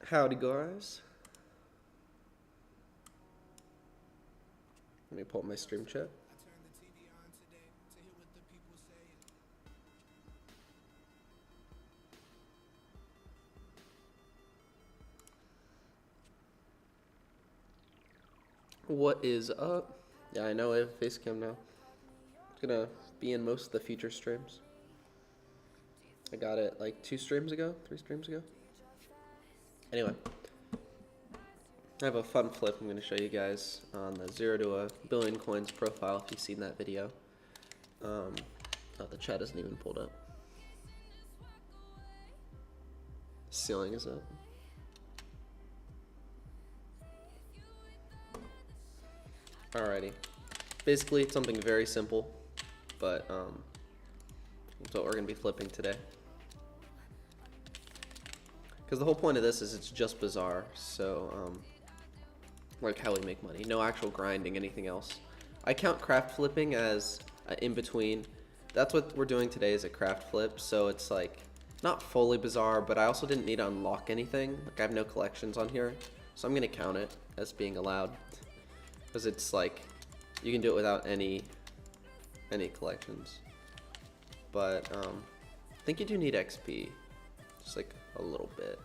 Howdy, guys. Let me pull up my stream chat. What is up? Yeah, I know I have a face cam now. It's gonna be in most of the future streams. I got it like 3 streams ago. Anyway, I have a fun flip I'm gonna show you guys on the 0 to a billion coins profile if you've seen that video. Oh, the chat isn't even pulled up. Ceiling is up. Alrighty. Basically, it's something very simple, but that's what we're going to be flipping today. Because the whole point of this is it's just bizarre, so like how we make money. No actual grinding, anything else. I count craft flipping as in between. That's what we're doing today is a craft flip, so it's like not fully bizarre, but I also didn't need to unlock anything. Like I have no collections on here, so I'm going to count it as being allowed. Because it's like, you can do it without any collections. But, I think you do need XP. Just like a little bit.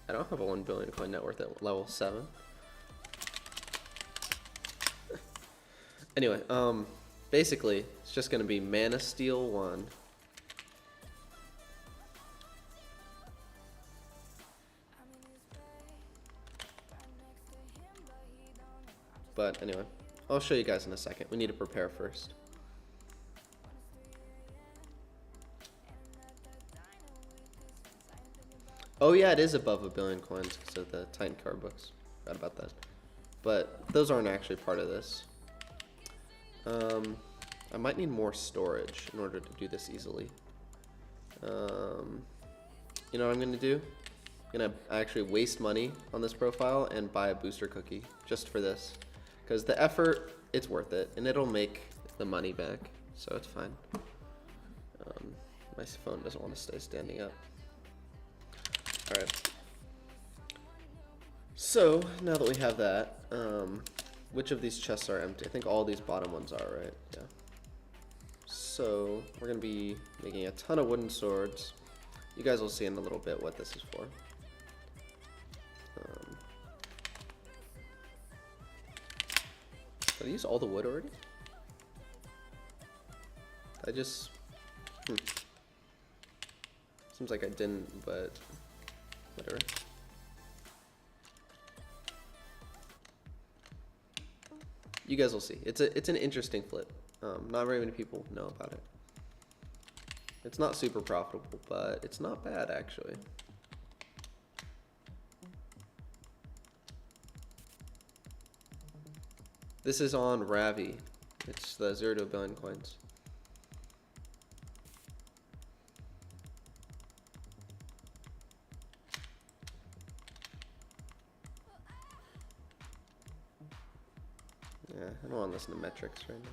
I don't have a 1 billion coin net worth at level 7. Anyway, basically, it's just gonna be Mana Steel 1. But anyway, I'll show you guys in a second. We need to prepare first. Oh yeah, it is above 1 billion coins because of the Titan card books. Forgot about that. But those aren't actually part of this. I might need more storage in order to do this easily. You know what I'm gonna do? I'm gonna actually waste money on this profile and buy a booster cookie just for this. Because the effort, it's worth it, and it'll make the money back, so it's fine. My phone doesn't want to stay standing up. Alright. So, now that we have that, which of these chests are empty? I think all these bottom ones are, right? Yeah. So, we're going to be making a ton of wooden swords. You guys will see in a little bit what this is for. Did I use all the wood already? I just... Seems like I didn't, but whatever. You guys will see. It's an interesting flip. Not very many people know about it. It's not super profitable, but it's not bad actually. This is on Ravi. It's the 0 to 1 billion coins. Yeah, I don't want to listen to metrics right now.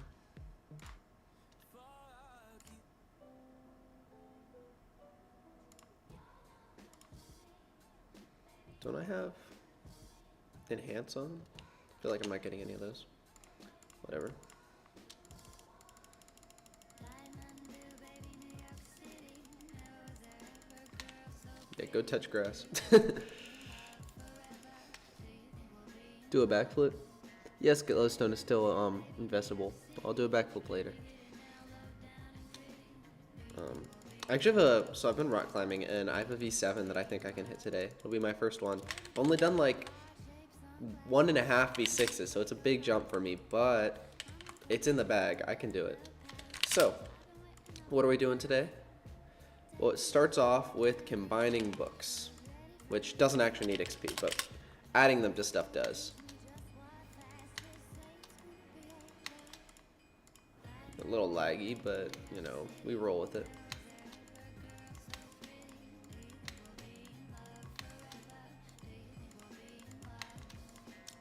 Don't I have enhance on? I feel like I'm not getting any of those. Whatever. Yeah, go touch grass. Do a backflip? Yes, glowstone is still investable. I'll do a backflip later. I actually have so I've been rock climbing and I have a V7 that I think I can hit today. It'll be my first one. I've only done like 1.5 V6s, so it's a big jump for me, but it's in the bag. I can do it. So, what are we doing today? Well, it starts off with combining books, which doesn't actually need XP, but adding them to stuff does. A little laggy, but you know, we roll with it.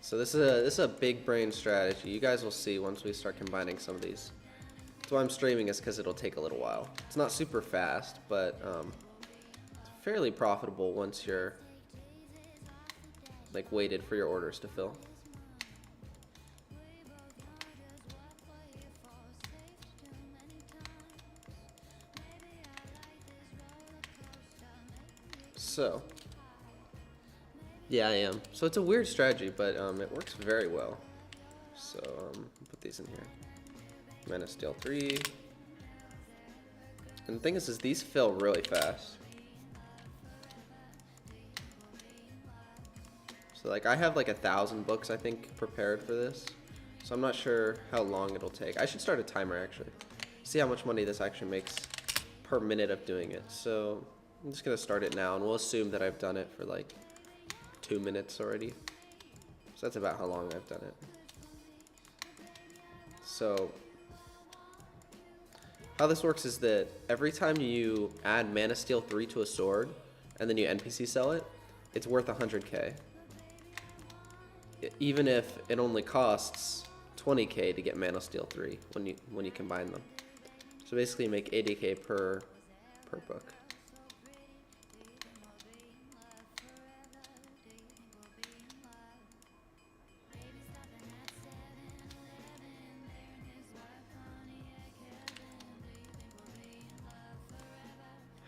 So this is a big brain strategy. You guys will see once we start combining some of these. That's why I'm streaming, is because it'll take a little while. It's not super fast, but it's fairly profitable once you're like waited for your orders to fill. So, yeah, I am. So it's a weird strategy, but it works very well. So put these in here. Man of Steel 3. And the thing is these fill really fast. So like I have like 1,000 books I think prepared for this. So I'm not sure how long it'll take. I should start a timer actually. See how much money this actually makes per minute of doing it. So I'm just gonna start it now and we'll assume that I've done it for like 2 minutes already. So that's about how long I've done it. So how this works is that every time you add Man of Steel 3 to a sword and then you NPC sell it, it's worth 100k. Even if it only costs 20k to get Man of Steel 3 when you combine them. So basically you make 80k per book.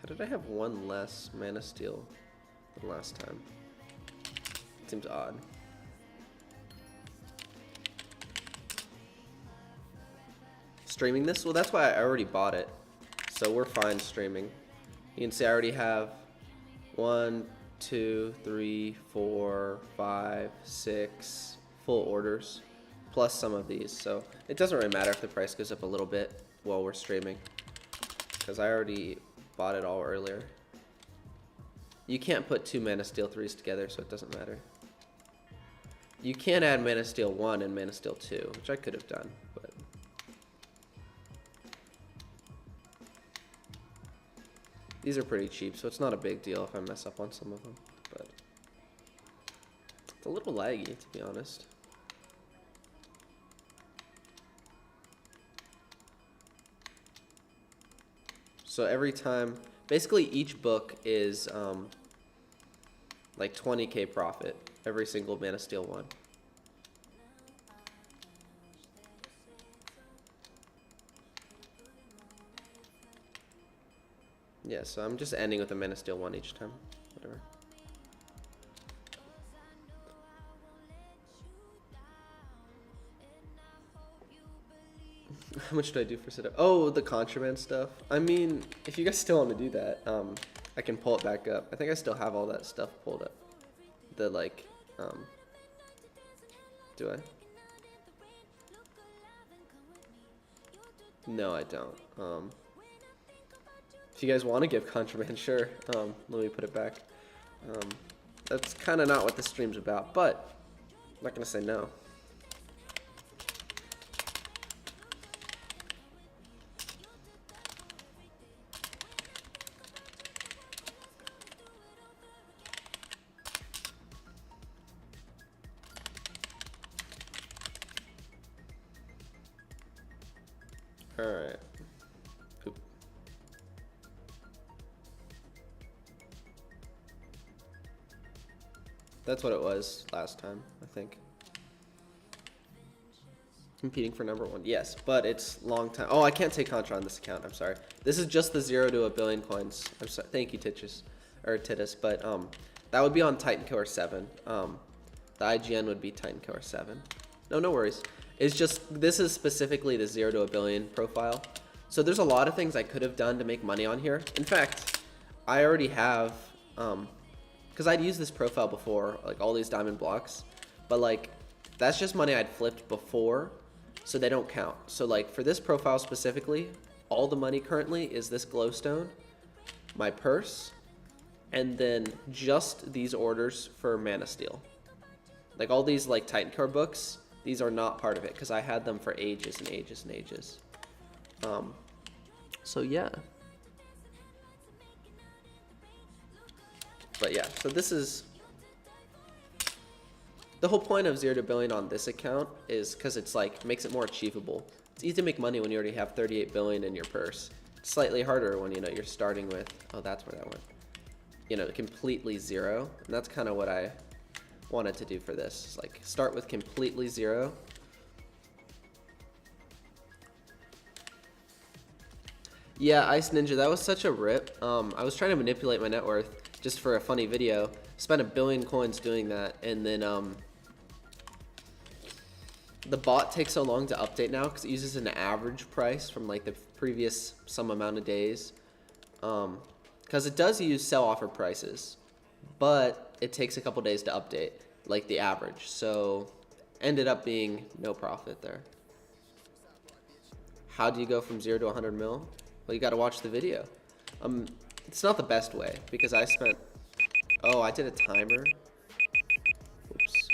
How did I have one less Man of Steel than last time? Seems odd. Streaming this? Well, that's why I already bought it. So we're fine streaming. You can see I already have 1, 2, 3, 4, 5, 6 full orders, plus some of these. So it doesn't really matter if the price goes up a little bit while we're streaming, because I already bought it all earlier. You can't put 2 Man of Steel 3s together, so it doesn't matter. You can add Man of Steel 1 and Man of Steel 2, which I could have done, but these are pretty cheap, so it's not a big deal if I mess up on some of them, but it's a little laggy, to be honest. So every time, basically each book is like 20k profit, every single Man of Steel 1. Yeah, so I'm just ending with a Man of Steel 1 each time, whatever. How much do I do for setup? Oh, the contraband stuff. I mean, if you guys still want to do that, I can pull it back up. I think I still have all that stuff pulled up. The like, do I? No, I don't. If you guys want to give contraband, sure. Let me put it back. That's kind of not what the stream's about, but I'm not gonna say no. All right. Poop. That's what it was last time, I think. Competing for #1. Yes, but it's long time. Oh, I can't take Contra on this account. I'm sorry. This is just the 0 to 1 billion coins. I'm sorry. Thank you, Titus. But that would be on Titan Killer 7. The IGN would be Titan Killer 7. No worries. It's just, this is specifically the 0 to 1 billion profile. So there's a lot of things I could have done to make money on here. In fact, I already have, because I'd used this profile before, like all these diamond blocks, but like, that's just money I'd flipped before, so they don't count. So like for this profile specifically, all the money currently is this glowstone, my purse, and then just these orders for Man of Steel. Like all these like Titan Core books, these are not part of it because I had them for ages and ages and ages. So yeah. But yeah, so this is The whole point of 0 to billion on this account is because it's like makes it more achievable. It's easy to make money when you already have 38 billion in your purse. It's slightly harder when, you know, you're starting with, oh, that's where that went. You know, completely zero. And that's kind of what I wanted to do for this. It's like start with completely zero. Yeah, Ice Ninja, that was such a rip. I was trying to manipulate my net worth just for a funny video. Spent 1 billion coins doing that, and then the bot takes so long to update now because it uses an average price from like the previous some amount of days. Because it does use sell offer prices, but it takes a couple days to update, like the average. So ended up being no profit there. How do you go from 0 to 100 mil? Well, you got to watch the video. It's not the best way because I spent. Oh, I did a timer. Oops.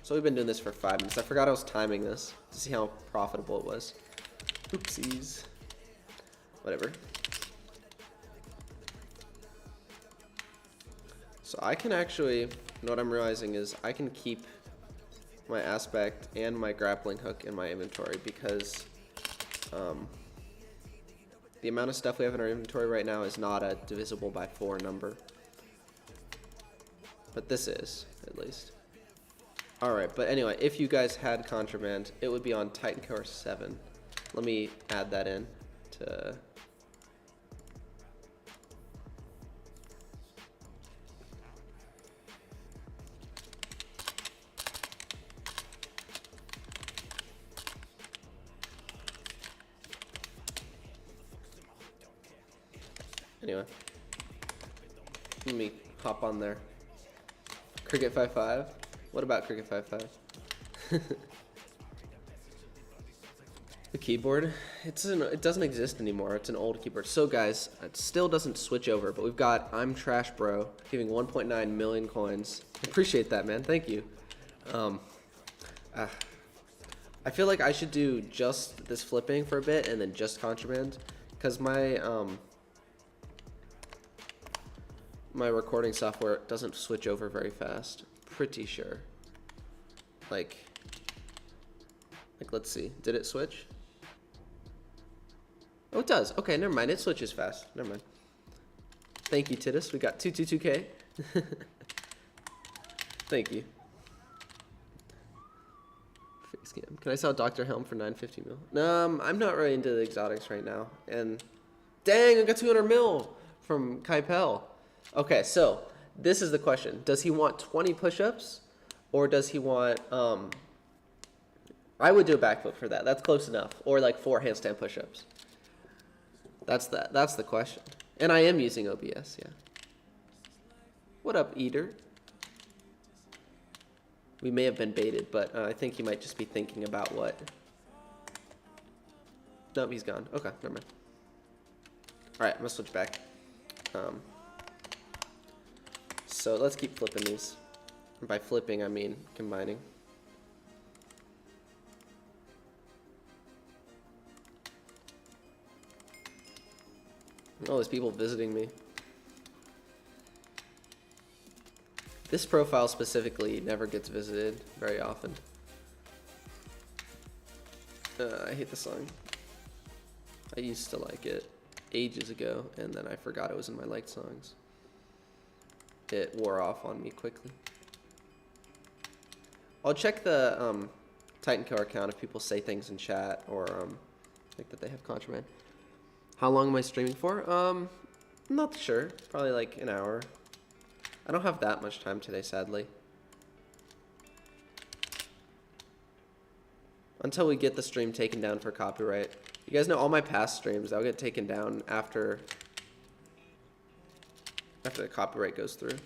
So we've been doing this for 5 minutes. I forgot I was timing this to see how profitable it was. Oopsies. Whatever. So I can actually, what I'm realizing is I can keep my aspect and my grappling hook in my inventory because the amount of stuff we have in our inventory right now is not a divisible by 4 number. But this is, at least. Alright, but anyway, if you guys had contraband, it would be on Titan Core 7. Let me add that in to... Anyway, let me hop on there. Cricket 55. What about Cricket 55? The keyboard, it doesn't exist anymore. It's an old keyboard. So guys, it still doesn't switch over, but we've got I'm Trash Bro giving 1.9 million coins. Appreciate that, man. Thank you. I feel like I should do just this flipping for a bit and then just contraband, because my my recording software doesn't switch over very fast. Pretty sure. Like let's see. Did it switch? Oh, it does. Okay, never mind. It switches fast. Never mind. Thank you, Titus. We got 222K. Thank you. Face cam. Can I sell Dr. Helm for 950 mil? No, I'm not really into the exotics right now. And dang, I got 200 mil from Kaipel. Okay, so this is the question. Does he want 20 push-ups or does he want I would do a backflip for that. That's close enough. Or like 4 handstand push-ups. That's the question. And I am using OBS, yeah. What up, Eater? We may have been baited, but I think he might just be thinking about what. Nope, he's gone. Okay, never mind. Alright, I'm gonna switch back. So let's keep flipping these. And by flipping, I mean combining. Oh, there's people visiting me. This profile specifically never gets visited very often. I hate the song. I used to like it ages ago, and then I forgot it was in my liked songs. It wore off on me quickly. I'll check the Titan Core account if people say things in chat or think that they have contraband. How long am I streaming for? I'm not sure. Probably like an hour. I don't have that much time today, sadly. Until we get the stream taken down for copyright. You guys know all my past streams, they'll get taken down after the copyright goes through.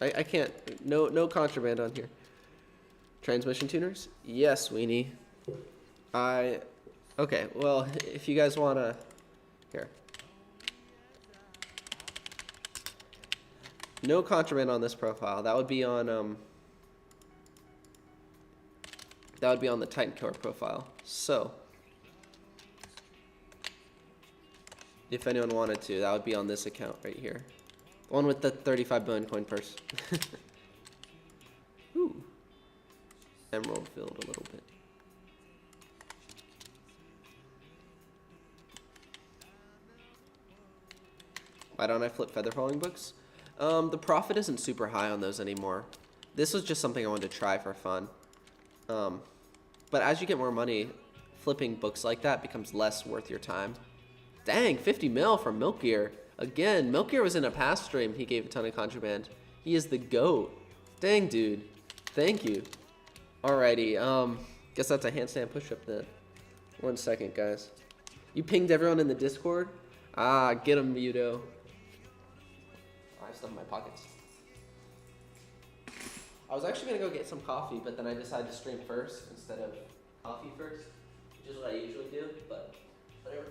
I can't, no contraband on here. Transmission tuners? Yes, Weenie. Okay, well, if you guys wanna, here. No contraband on this profile. That would be on the Titan Core profile. So, if anyone wanted to, that would be on this account right here. The one with the 35 billion coin purse. emerald filled a little bit. Why don't I flip feather falling books? The profit isn't super high on those anymore. This was just something I wanted to try for fun. But as you get more money, flipping books like that becomes less worth your time. Dang, 50 mil from Milk Gear. Again, Milk Gear was in a past stream. He gave a ton of contraband. He is the GOAT. Dang, dude. Thank you. Alrighty, guess that's a handstand push-up then. 1 second, guys. You pinged everyone in the Discord? Ah, get him, Muto. I have stuff in my pockets. I was actually gonna go get some coffee, but then I decided to stream first instead of coffee first, which is what I usually do, but whatever.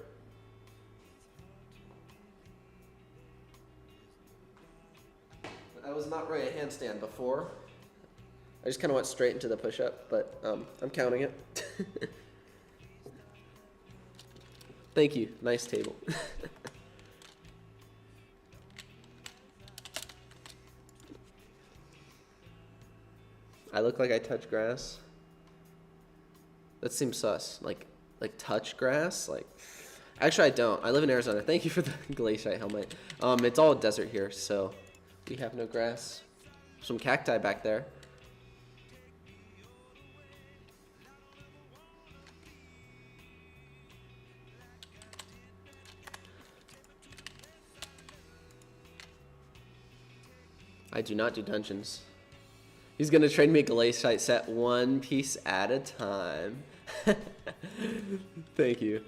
I was not really a handstand before. I just kind of went straight into the push-up, but I'm counting it. Thank you. Nice table. I look like I touch grass. That seems sus. Like touch grass? Like, actually I don't. I live in Arizona. Thank you for the glaciite helmet. It's all desert here, so we have no grass. Some cacti back there. I do not do dungeons. He's gonna trade me a glaciite set 1 piece at a time. Thank you.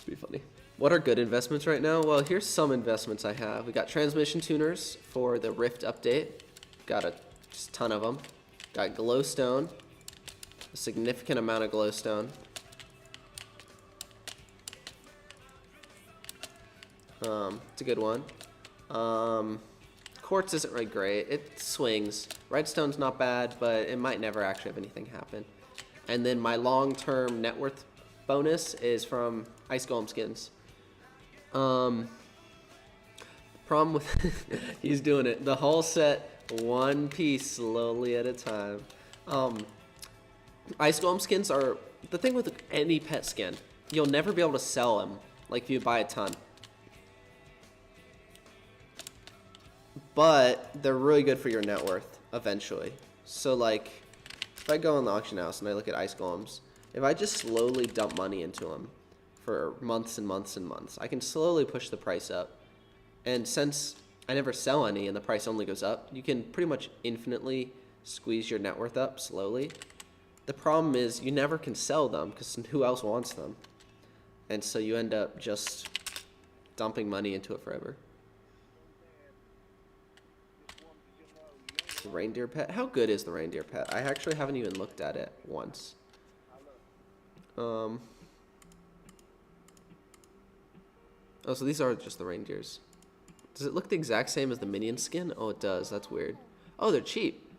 Be funny. What are good investments right now? Well, here's some investments I have. We got transmission tuners for the Rift update. Got a just ton of them. Got glowstone. A significant amount of glowstone. It's a good one. Quartz isn't really great. It swings. Redstone's not bad, but it might never actually have anything happen. And then my long-term net worth bonus is from Ice Golem skins. Problem with he's doing it. The whole set, 1 piece, slowly at a time. Ice Golem skins are the thing with any pet skin. You'll never be able to sell them like if you buy a ton. But they're really good for your net worth eventually. So like, if I go in the auction house and I look at ice golems, if I just slowly dump money into them for months and months and months, I can slowly push the price up. And since I never sell any and the price only goes up, you can pretty much infinitely squeeze your net worth up slowly. The problem is you never can sell them because who else wants them? And so you end up just dumping money into it forever. The reindeer pet? How good is the reindeer pet? I actually haven't even looked at it once. Oh, so these are just the reindeers. Does it look the exact same as the minion skin? Oh, it does. That's weird. Oh, they're cheap.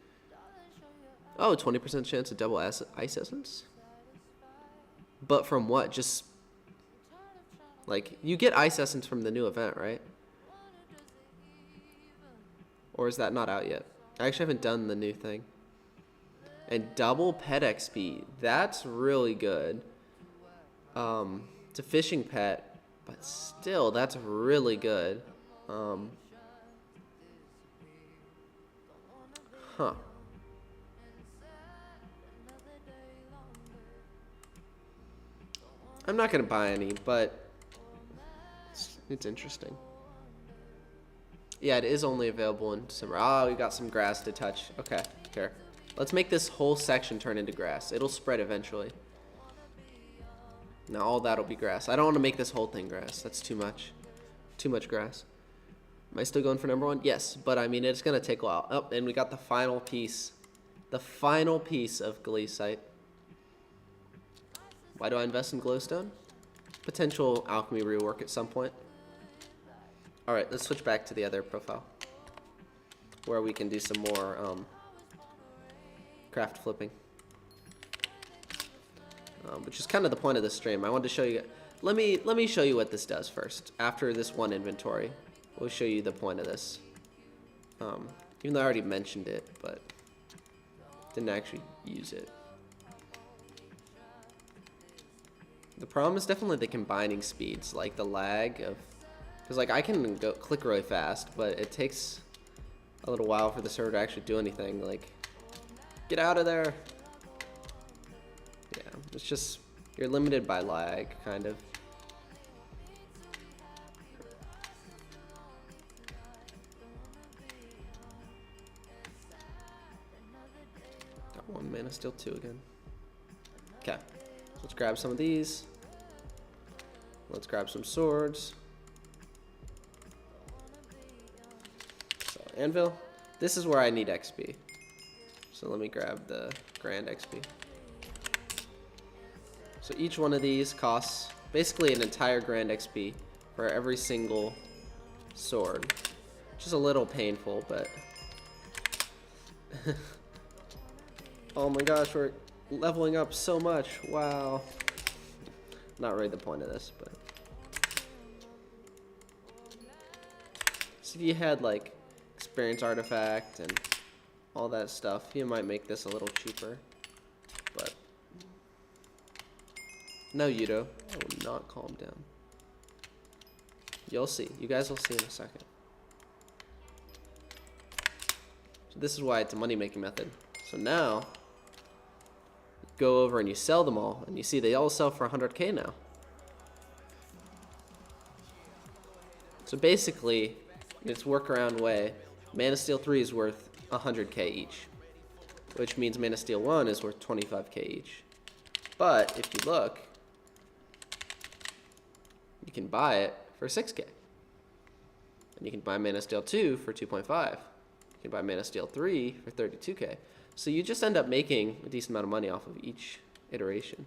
Oh, 20% chance of double ice essence? But from what? Just, like, you get ice essence from the new event, right? Or is that not out yet? I actually haven't done the new thing. And double pet XP. That's really good. It's a fishing pet, but still, that's really good. Huh. I'm not gonna buy any, but it's interesting. Yeah, it is only available in December. Ah, we got some grass to touch. Okay, here. Let's make this whole section turn into grass. It'll spread eventually. Now all that'll be grass. I don't want to make this whole thing grass. That's too much. Too much grass. Am I still going for number 1? Yes, but I mean, it's going to take a while. Oh, and we got the final piece. The final piece of glaciite. Why do I invest in glowstone? Potential alchemy rework at some point. Alright, let's switch back to the other profile, where we can do some more craft flipping, which is kind of the point of this stream. I wanted to show you. Let me show you what this does first. After this one inventory, we'll show you the point of this. Even though I already mentioned it, but didn't actually use it. The problem is definitely the combining speeds, like the lag of, because like I can go click really fast, but it takes a little while for the server to actually do anything. Like, get out of there. Yeah, it's just, you're limited by lag, kind of. Got one mana, still 2 again. Okay, so let's grab some of these. Let's grab some swords. So, anvil. This is where I need XP. So let me grab the grand XP. So each one of these costs basically an entire grand XP for every single sword. Which is a little painful, but... Oh my gosh, we're leveling up so much. Wow. Not really the point of this, but... So if you had like experience artifact and all that stuff, you might make this a little cheaper. But no, Yudo, I will not calm down. You'll see. You guys will see in a second. So this is why it's a money-making method. So now, go over and you sell them all, and you see they all sell for 100k now. So basically, in its workaround way, Mana Steel 3 is worth 100k each, which means Mana Steel 1 is worth 25k each. But if you look, you can buy it for 6k. And you can buy Mana Steel 2 for 2.5. You can buy Mana Steel 3 for 32k. So you just end up making a decent amount of money off of each iteration.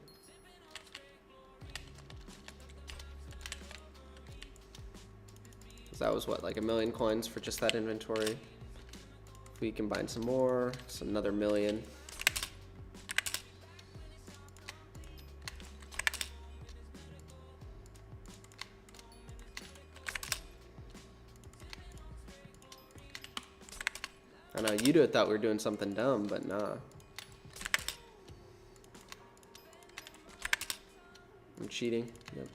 So that was what, like 1 million coins for just that inventory. If we combine some more, it's another 1 million. I know, Yudo thought we were doing something dumb, but nah. I'm cheating. Yep.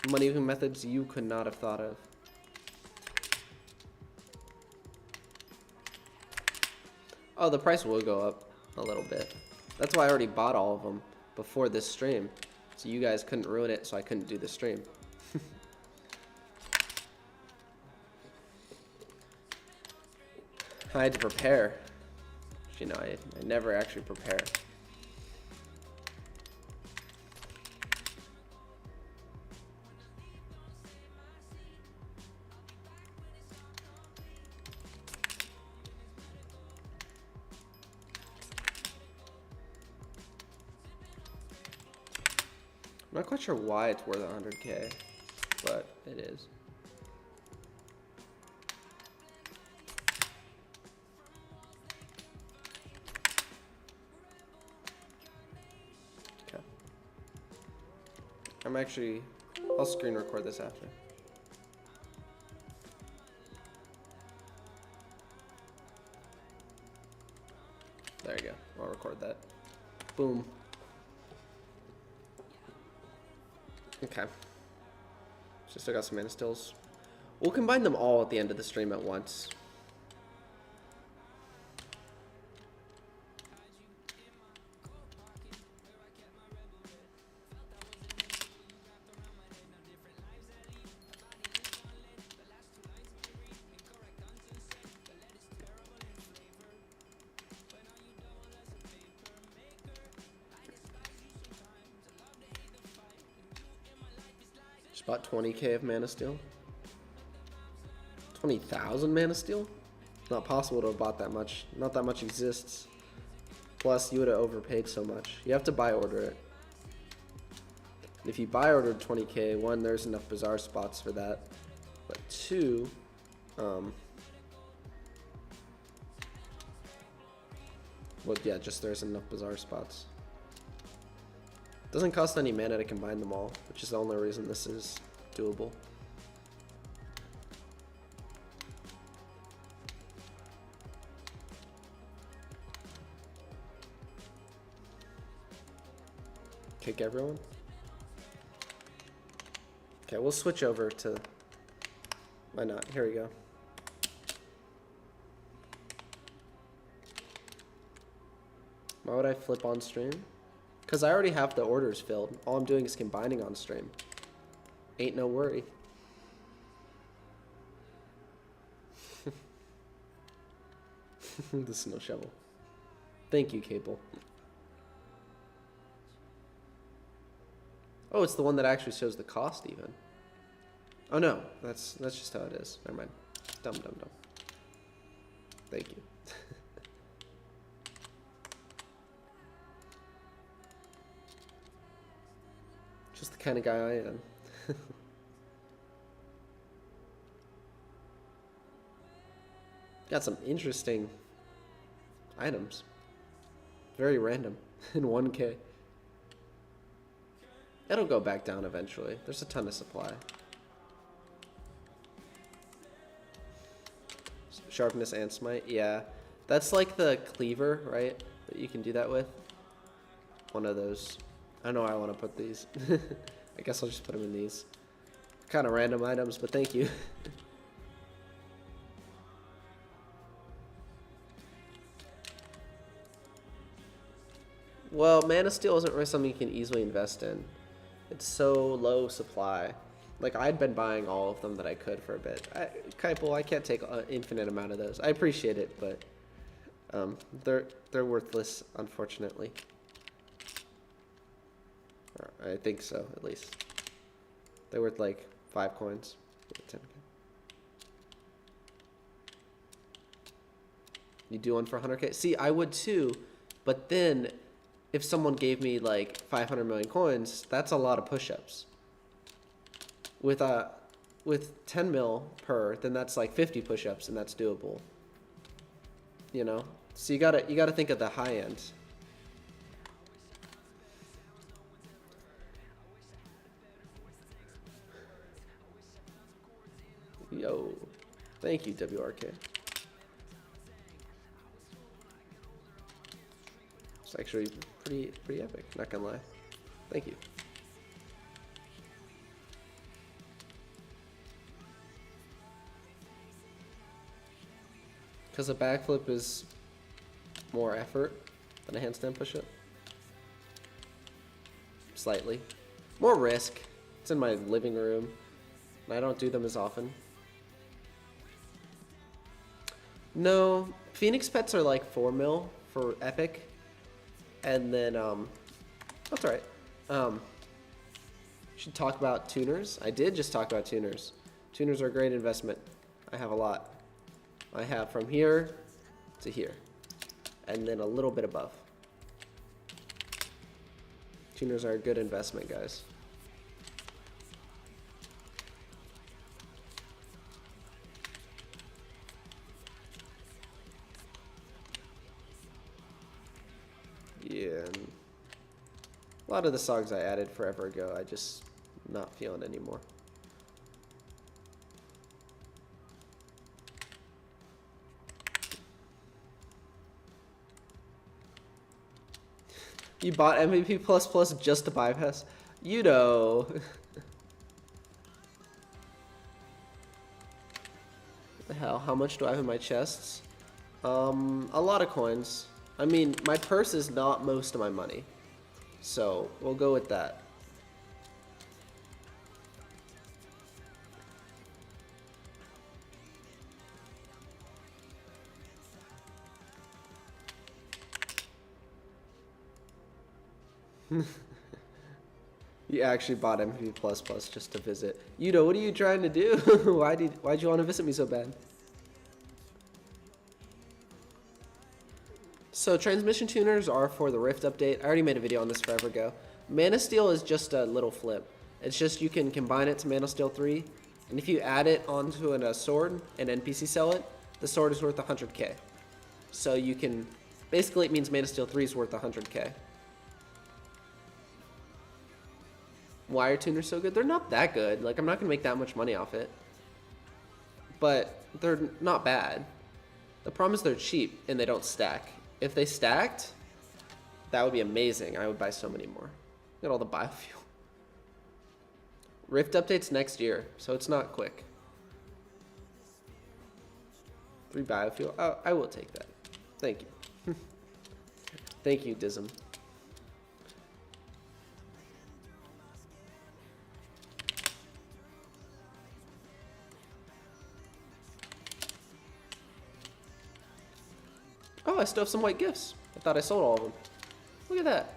Money methods you could not have thought of. Oh, the price will go up a little bit. That's why I already bought all of them before this stream. So you guys couldn't ruin it, so I couldn't do the stream. I had to prepare. You know, I never actually prepare. I'm not quite sure why it's worth 100k, but it is. Okay. I'll screen record this after. There you go. I'll record that. Boom. Okay. So still got some mana stills. We'll combine them all at the end of the stream at once. Bought 20k of Mana Steel. 20,000 Mana Steel? Not possible to have bought that much. Not that much exists. Plus, you would have overpaid so much. You have to buy order it. And if you buy ordered 20k, one, there's enough bizarre spots for that. But two, well, yeah, just there's enough bizarre spots. Doesn't cost any mana to combine them all, which is the only reason this is doable. kick everyone. Okay, we'll switch over to... Why not? Here we go. Why would I flip on stream? Because I already have the orders filled. All I'm doing is combining on stream. Ain't no worry. The snow shovel. Thank you, Cable. Oh, it's the one that actually shows the cost even. Oh no, that's just how it is. Never mind. Dumb. Thank you. Just the kind of guy I am. Got some interesting items. Very random in 1K. It'll go back down eventually. There's a ton of supply. Sharpness and smite, yeah. That's like the cleaver, right? That you can do that with. One of those. I don't know why I want to put these. I guess I'll just put them in these. Kind of random items, but thank you. Well, Mana Steel isn't really something you can easily invest in. It's so low supply. Like, I'd been buying all of them that I could for a bit. Kaipo, I can't take an infinite amount of those. I appreciate it, but they're worthless, unfortunately. Or I think so, at least. They're worth like 5 coins. 10. You do one for 100k? See, I would too, but then if someone gave me like 500 million coins, that's a lot of push-ups. With 10 mil per, then that's like 50 push-ups, and that's doable. You know, so you gotta think of the high end. Yo, thank you, WRK. It's actually pretty epic. Not gonna lie. Thank you. Because a backflip is more effort than a handstand push-up. Slightly. More risk. It's in my living room, and I don't do them as often. No, Phoenix Pets are like 4 mil for epic. And then, that's alright. Should talk about tuners. I did just talk about tuners. Tuners are a great investment. I have a lot. I have from here to here, and then a little bit above. Tuners are a good investment, guys. Yeah, and a lot of the songs I added forever ago, I just not feeling anymore. You bought MVP plus just to bypass? You know. What the hell? How much do I have in my chests? A lot of coins. I mean, my purse is not most of my money. So, we'll go with that. You actually bought MVP plus just to visit. Yudo, what are you trying to do? Why'd you want to visit me so bad? So transmission tuners are for the Rift update. I already made a video on this forever ago. Mana Steel is just a little flip. It's just you can combine it to Mana Steel 3, and if you add it onto a sword and NPC sell it, the sword is worth 100k. So you can, basically it means Mana Steel 3 is worth 100k. Why are tuners so good? They're not that good. Like, I'm not gonna make that much money off it, but they're not bad. The problem is they're cheap and they don't stack. If they stacked, that would be amazing. I would buy so many more. Got all the biofuel. Rift updates next year, so it's not quick. 3 biofuel. Oh, I will take that. Thank you. Thank you, Dism. Oh, I still have some white gifts. I thought I sold all of them. Look at that.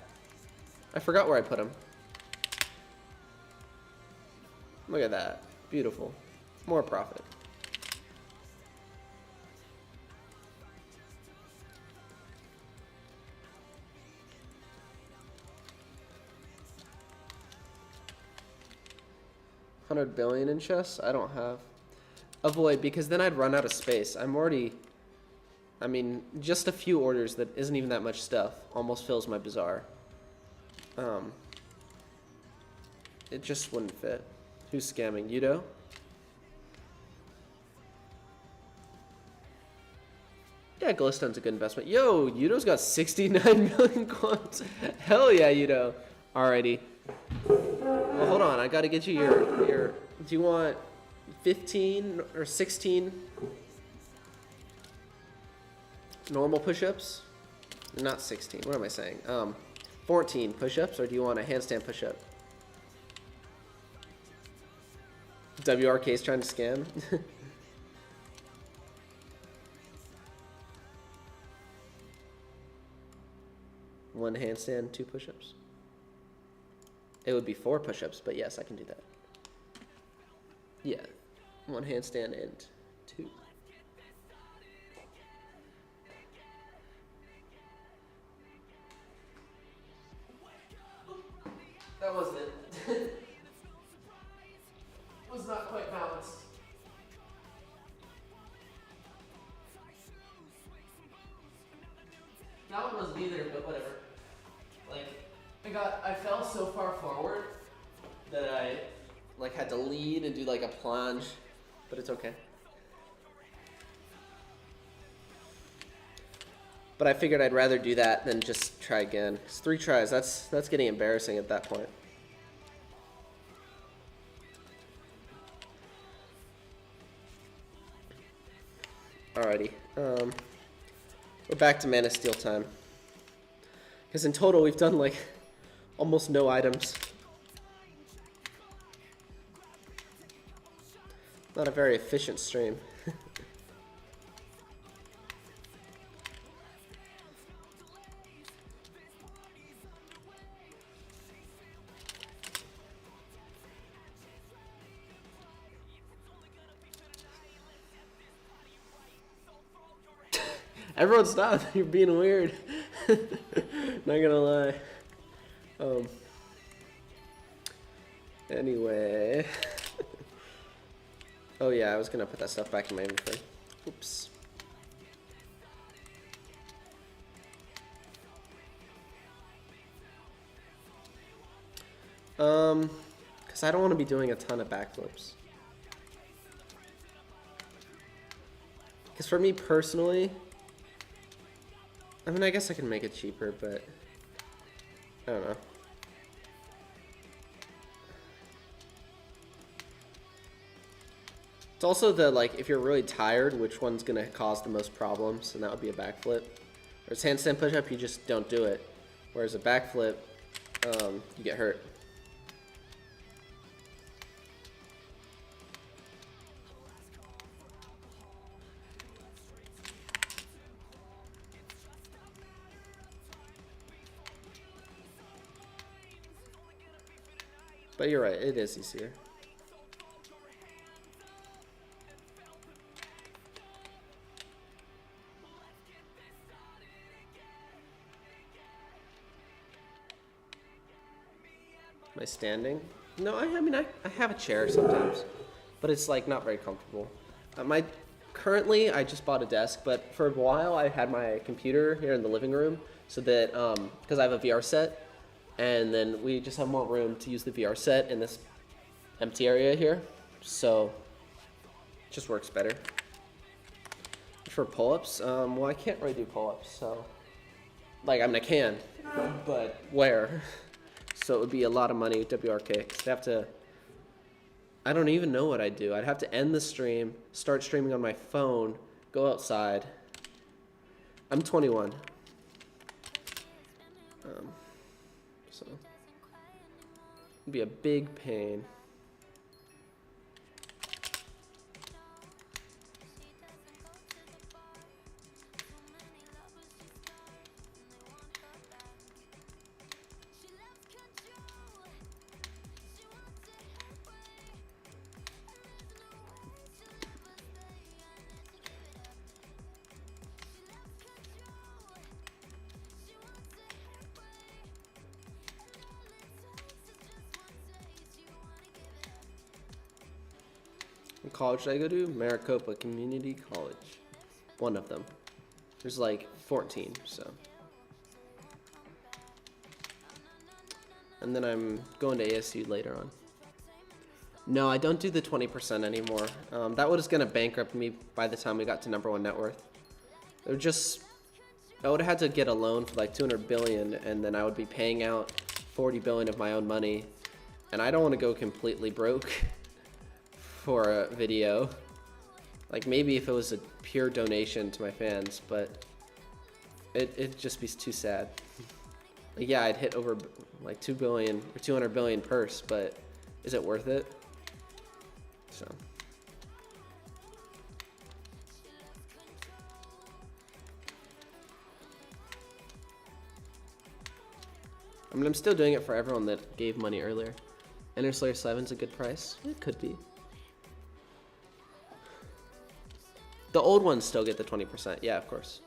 I forgot where I put them. Look at that. Beautiful. More profit. $100 billion in chests? I don't have. Avoid, because then I'd run out of space. I'm already... I mean, just a few orders that isn't even that much stuff almost fills my bazaar. It just wouldn't fit. Who's scamming? Yudo? Yeah, Glowstone's a good investment. Yo, Yudo's got 69 million coins. Hell yeah, Yudo. Alrighty. Well, hold on. I gotta get you your... Do you want 15 or 16 normal push-ups? Not 16. What am I saying? 14 push-ups, or do you want a handstand push-up? WRK's trying to scam. One handstand, 2 push-ups. It would be 4 push-ups, but yes, I can do that. Yeah, 1 handstand and 2. That wasn't it. Was not quite balanced. That one wasn't either, but whatever. Like, I fell so far forward that I like had to lean and do like a plunge, but it's okay. But I figured I'd rather do that than just try again. It's 3 tries. That's getting embarrassing at that point. Alrighty. We're back to Man of Steel time. Because in total we've done like almost no items. Not a very efficient stream. Everyone stop, you're being weird. Not gonna lie. Anyway. Oh yeah, I was gonna put that stuff back in my inventory. Oops. Because I don't want to be doing a ton of backflips. Because for me personally, I mean, I guess I can make it cheaper, but I don't know. It's also the, like, if you're really tired, which one's going to cause the most problems, and that would be a backflip. Whereas handstand push-up, you just don't do it. Whereas a backflip, you get hurt. But you're right, it is easier. Am I standing? No, I mean, I have a chair sometimes, but it's like not very comfortable. Currently, I just bought a desk, but for a while I had my computer here in the living room so that, because I have a VR set, and then we just have more room to use the VR set in this empty area here, so it just works better. For pull-ups, well, I can't really do pull-ups, so, like, I mean, I can, but where? So it would be a lot of money with WRK. 'Cause they have to. I don't even know what I'd do. I'd have to end the stream, start streaming on my phone, go outside. I'm 21. So it'd be a big pain. What college should I go to? Maricopa Community College. One of them. There's like 14, so. And then I'm going to ASU later on. No, I don't do the 20% anymore. That was gonna bankrupt me by the time we got to #1 net worth. They're just, I would have had to get a loan for like 200 billion, and then I would be paying out 40 billion of my own money. And I don't want to go completely broke for a video. Like maybe if it was a pure donation to my fans, but it'd just be too sad. Like, yeah, I'd hit over like 2 billion or 200 billion purse, but is it worth it? So. I mean, I'm still doing it for everyone that gave money earlier. Ender Slayer 7's a good price. It could be. The old ones still get the 20%. Yeah, of course.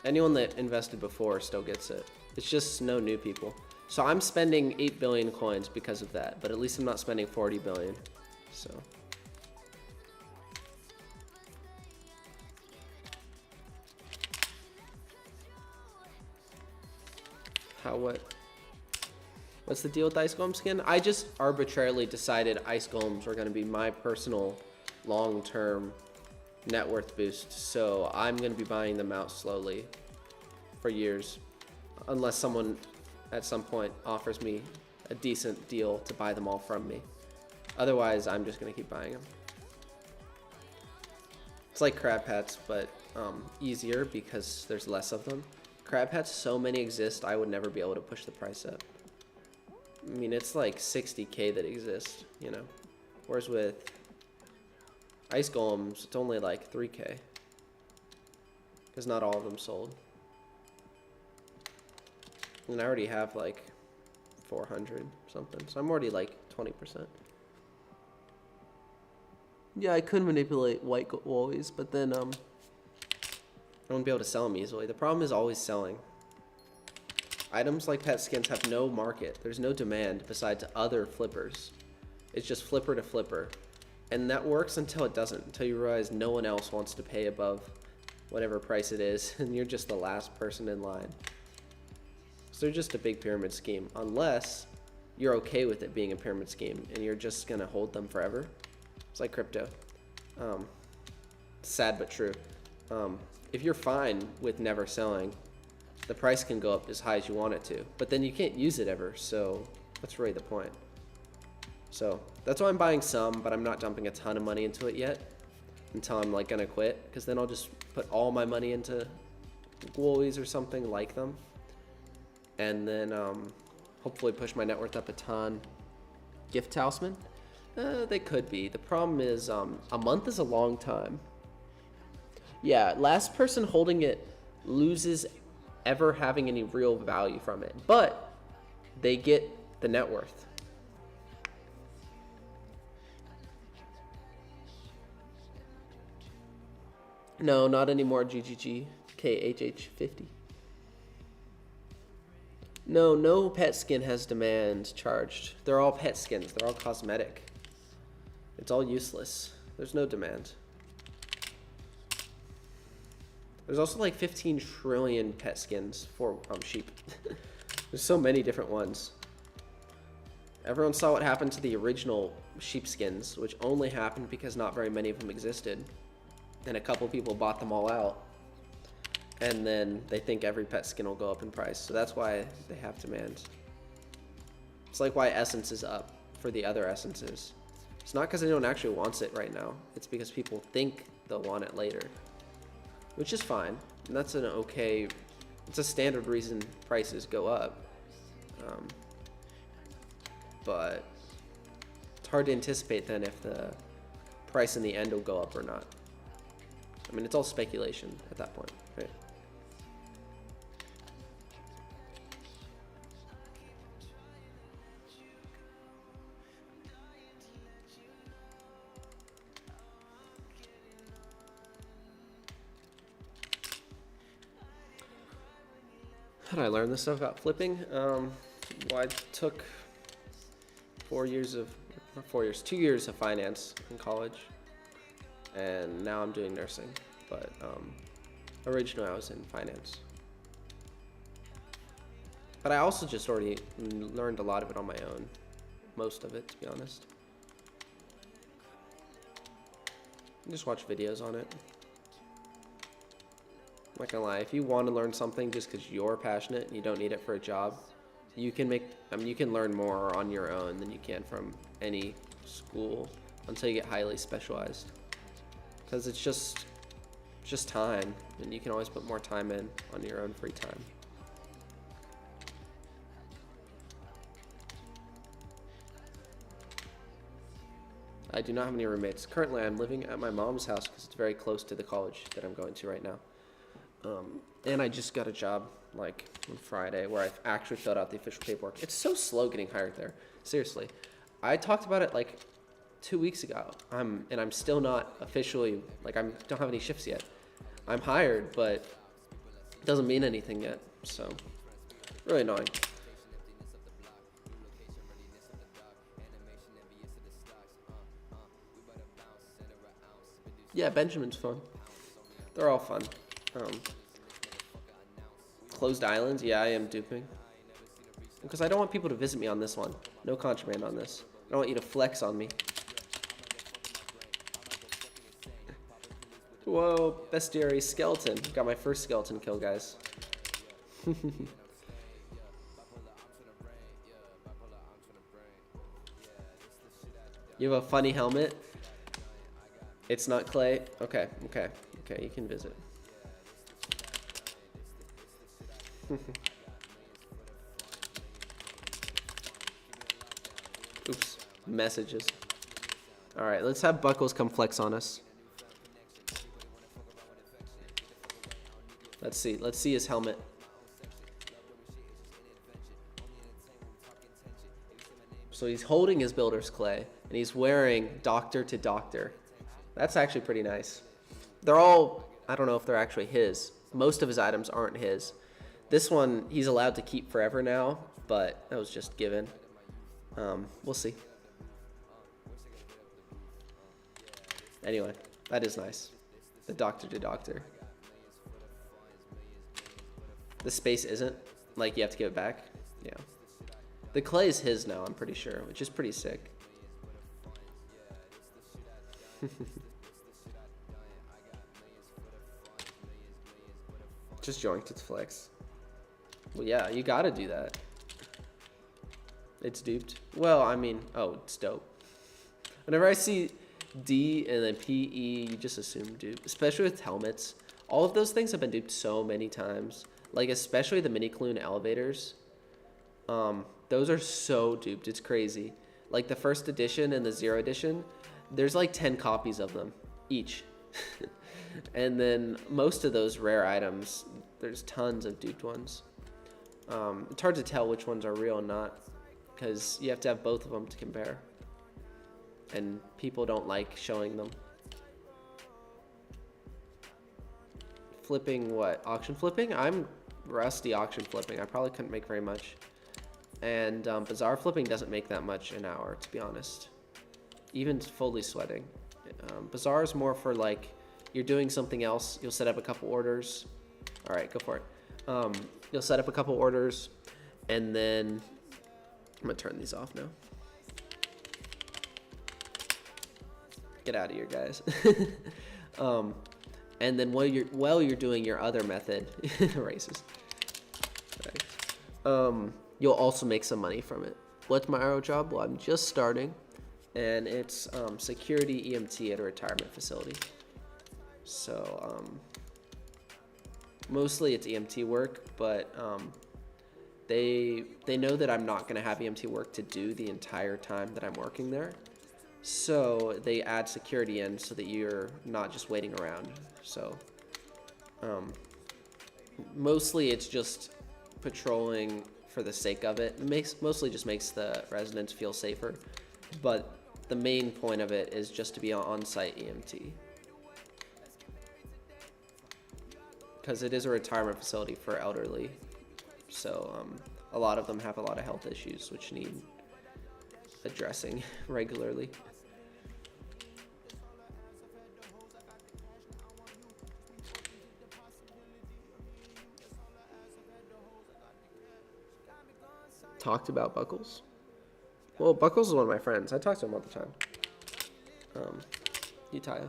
Anyone that invested before still gets it. It's just no new people. So I'm spending 8 billion coins because of that, but at least I'm not spending 40 billion. So. What's the deal with Ice Golem skin? I just arbitrarily decided Ice Golems were going to be my personal long-term net worth boost, so I'm going to be buying them out slowly for years, unless someone at some point offers me a decent deal to buy them all from me. Otherwise, I'm just going to keep buying them. It's like crab hats, but easier because there's less of them. Crab hats, so many exist, I would never be able to push the price up. I mean, it's like 60K that exist, you know? Whereas with Ice Golems, it's only like 3K. Because not all of them sold. And I already have like 400 something, so I'm already like 20%. Yeah, I could manipulate white always, but then I wouldn't be able to sell them easily. The problem is always selling. Items like pet skins have no market. There's no demand besides other flippers. It's just flipper to flipper. And that works until it doesn't, until you realize no one else wants to pay above whatever price it is, and you're just the last person in line. So they're just a big pyramid scheme, unless you're okay with it being a pyramid scheme and you're just gonna hold them forever. It's like crypto. Sad but true. If you're fine with never selling, the price can go up as high as you want it to, but then you can't use it ever, so that's really the point. So that's why I'm buying some, but I'm not dumping a ton of money into it yet until I'm like gonna quit, because then I'll just put all my money into Woolies or something like them, and then hopefully push my net worth up a ton. Gift talisman? They could be. The problem is a month is a long time. Yeah, last person holding it loses ever having any real value from it, but they get the net worth. No, not anymore. GGG KHH50. No pet skin has demand charged. They're all pet skins. They're all cosmetic. It's all useless. There's no demand. There's also like 15 trillion pet skins for sheep. There's so many different ones. Everyone saw what happened to the original sheep skins, which only happened because not very many of them existed. And a couple people bought them all out. And then they think every pet skin will go up in price. So that's why they have demand. It's like why Essence is up for the other essences. It's not because anyone actually wants it right now. It's because people think they'll want it later, which is fine. And that's an okay, it's a standard reason prices go up. But it's hard to anticipate then if the price in the end will go up or not. I mean, it's all speculation at that point, right? How did I learn this stuff about flipping? Well, I took 2 years of finance in college, and now I'm doing nursing, but originally I was in finance. But I also just already learned a lot of it on my own, most of it, to be honest. Just watch videos on it. I'm not gonna lie, if you want to learn something just because you're passionate and you don't need it for a job, you can you can learn more on your own than you can from any school until you get highly specialized. Because it's just time, and you can always put more time in on your own free time. I do not have any roommates. Currently, I'm living at my mom's house because it's very close to the college that I'm going to right now. And I just got a job like on Friday where I've actually filled out the official paperwork. It's so slow getting hired there. Seriously. I talked about it like 2 weeks ago. And I'm still not officially, like I don't have any shifts yet. I'm hired, but it doesn't mean anything yet. So, really annoying. Yeah, Benjamin's fun. They're all fun. Closed islands, yeah, I am duping. Because I don't want people to visit me on this one. No contraband on this. I don't want you to flex on me. Whoa, bestiary skeleton. Got my first skeleton kill, guys. You have a funny helmet? It's not clay? Okay, you can visit. Oops, messages. All right, let's have Buckles come flex on us. Let's see his helmet. So he's holding his builder's clay, and he's wearing Doctor to Doctor. That's actually pretty nice. They're all, I don't know if they're actually his. Most of his items aren't his. This one, he's allowed to keep forever now, but that was just given. We'll see. Anyway, that is nice. The Doctor to Doctor. The space isn't? Like, you have to give it back? Yeah. The clay is his now, I'm pretty sure, which is pretty sick. Just joinked its flex. Well, yeah, you gotta do that. It's duped. Well, I mean, oh, it's dope. Whenever I see D and then PE, you just assume dupe. Especially with helmets. All of those things have been duped so many times. Like, especially the mini Clune elevators. Those are so duped. It's crazy. Like, the first edition and the 0 edition, there's like 10 copies of them each. And then most of those rare items, there's tons of duped ones. It's hard to tell which ones are real and not, because you have to have both of them to compare. And people don't like showing them. Flipping what? Auction flipping? I'm rusty auction flipping. I probably couldn't make very much. And bazaar flipping doesn't make that much an hour, to be honest. Even fully sweating. Bazaar is more for like, you're doing something else. You'll set up a couple orders. All right, go for it. You'll set up a couple orders, and then I'm gonna turn these off now. Get out of here, guys. And then while you're doing your other method, racist. Right. You'll also make some money from it. what's my RO job? Well, I'm just starting, and it's security EMT at a retirement facility. So mostly it's EMT work, but they know that I'm not going to have EMT work to do the entire time that I'm working there. So they add security in so that you're not just waiting around. So mostly it's just patrolling for the sake of it. Mostly just makes the residents feel safer, but the main point of it is just to be on-site EMT. Because it is a retirement facility for elderly, so a lot of them have a lot of health issues which need addressing regularly. Talked about Buckles. Well, Buckles is one of my friends. I talk to him all the time. Utaya.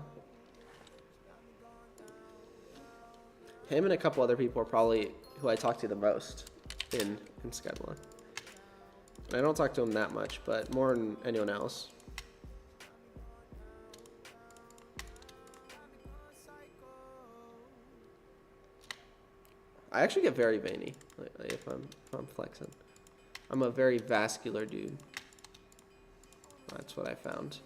Him and a couple other people are probably who I talk to the most in Skyblock. I don't talk to him that much, but more than anyone else. I actually get very veiny if I'm flexing. I'm a very vascular dude. That's what I found.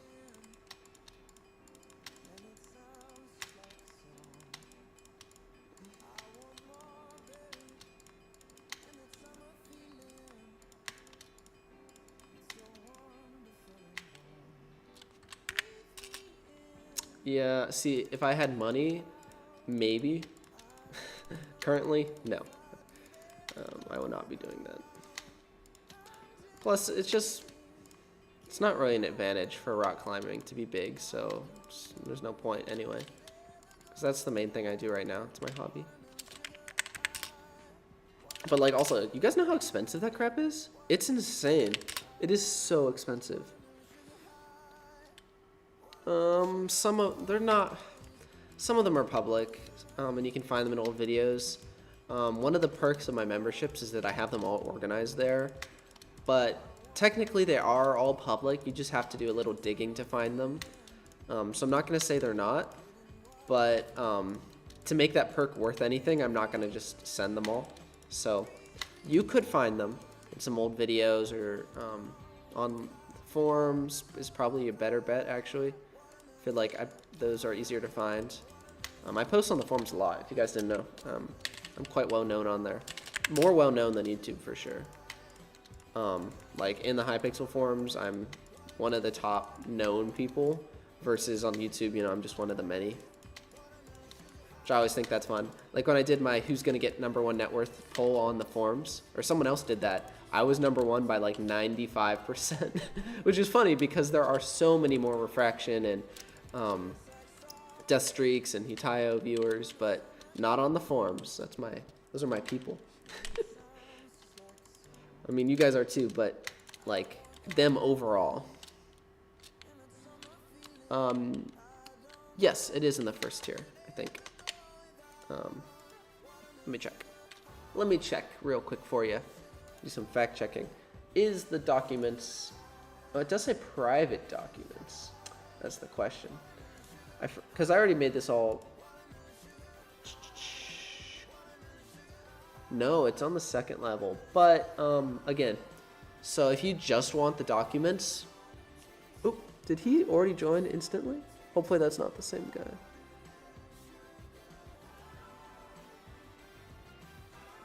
Yeah, see, if I had money, maybe. Currently, no. I will not be doing that. Plus, it's not really an advantage for rock climbing to be big, so there's no point anyway. Because that's the main thing I do right now. It's my hobby. But, like, also, you guys know how expensive that crap is? It's insane. It is so expensive. Some of them are public, and you can find them in old videos. One of the perks of my memberships is that I have them all organized there, but technically they are all public. You just have to do a little digging to find them. So I'm not going to say they're not, but to make that perk worth anything, I'm not going to just send them all. So you could find them in some old videos or on forums is probably a better bet, actually. I feel like those are easier to find. I post on the forums a lot, if you guys didn't know. I'm quite well known on there. More well known than YouTube for sure. Like in the Hypixel forums, I'm one of the top known people, versus on YouTube, you know, I'm just one of the many. Which I always think that's fun. Like when I did my who's gonna get #1 net worth poll on the forums, or someone else did that, I was #1 by like 95%, which is funny because there are so many more refraction and death streaks and Hitayo viewers, but not on the forums. Those are my people. I mean, you guys are too, but like them overall. Yes, it is in the first tier, I think. Let me check real quick for you. Do some fact checking. Is the documents? Oh, it does say private documents. That's the question. Because I already made this all. No, it's on the second level. But again, so if you just want the documents. Oop, did he already join instantly? Hopefully that's not the same guy.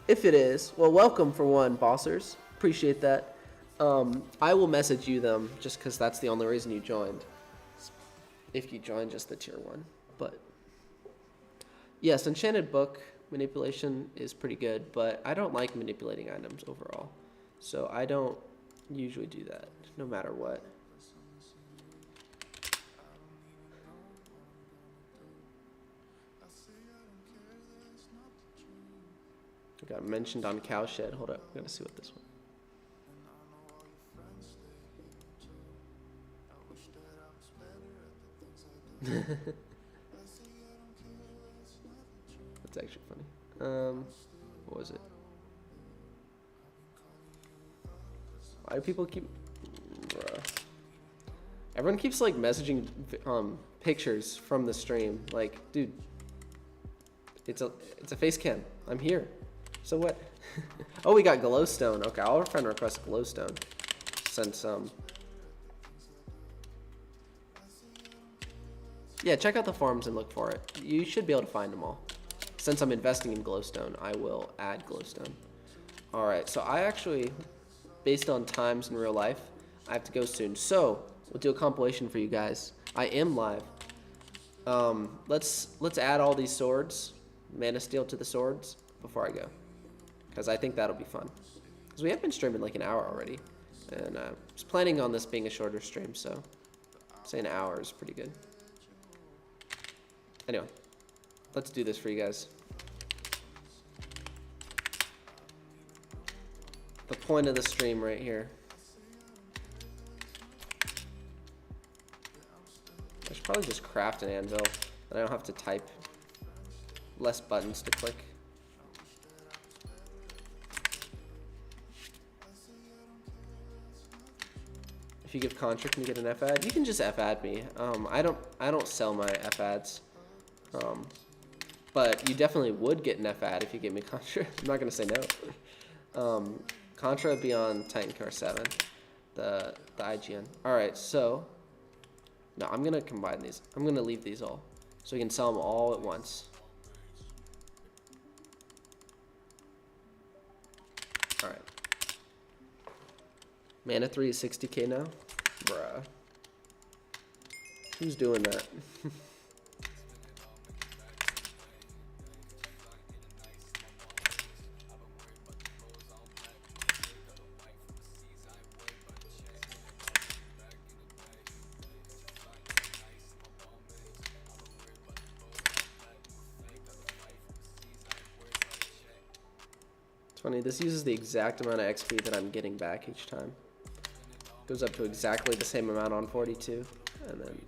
If it is, well, welcome for one, bossers. Appreciate that. I will message you them just because that's the only reason you joined. If you joined just the tier 1. But yes, Enchanted Book manipulation is pretty good, but I don't like manipulating items overall. So I don't usually do that, no matter what. I got mentioned on Cowshed. Hold up, I gotta see what this one. That's actually funny. What was it? Why do people keep... Bruh. Everyone keeps like messaging pictures from the stream. Like, dude, it's a face cam. I'm here. So what? Oh, we got glowstone. Okay, I'll friend request glowstone since yeah, check out the forums and look for it. You should be able to find them all. Since I'm investing in glowstone, I will add glowstone. All right, so I actually, based on times in real life, I have to go soon. So we'll do a compilation for you guys. I am live. Let's add all these swords, Mana Steel to the swords before I go, because I think that'll be fun. Because we have been streaming like an hour already, and I was planning on this being a shorter stream, so say an hour is pretty good. Anyway, let's do this for you guys. The point of the stream right here. I should probably just craft an anvil, and I don't have to type. Less buttons to click. If you give Contra, can you get an F ad? You can just F ad me. I don't sell my F ads. But you definitely would get an F ad if you give me Contra. I'm not gonna say no. Contra beyond Titan Car 7, the IGN. All right, so no, I'm gonna combine these. I'm gonna leave these all, so we can sell them all at once. All right. Mana 3 is 60k now, bruh. Who's doing that? Funny, this uses the exact amount of XP that I'm getting back each time. Goes up to exactly the same amount on 42, and then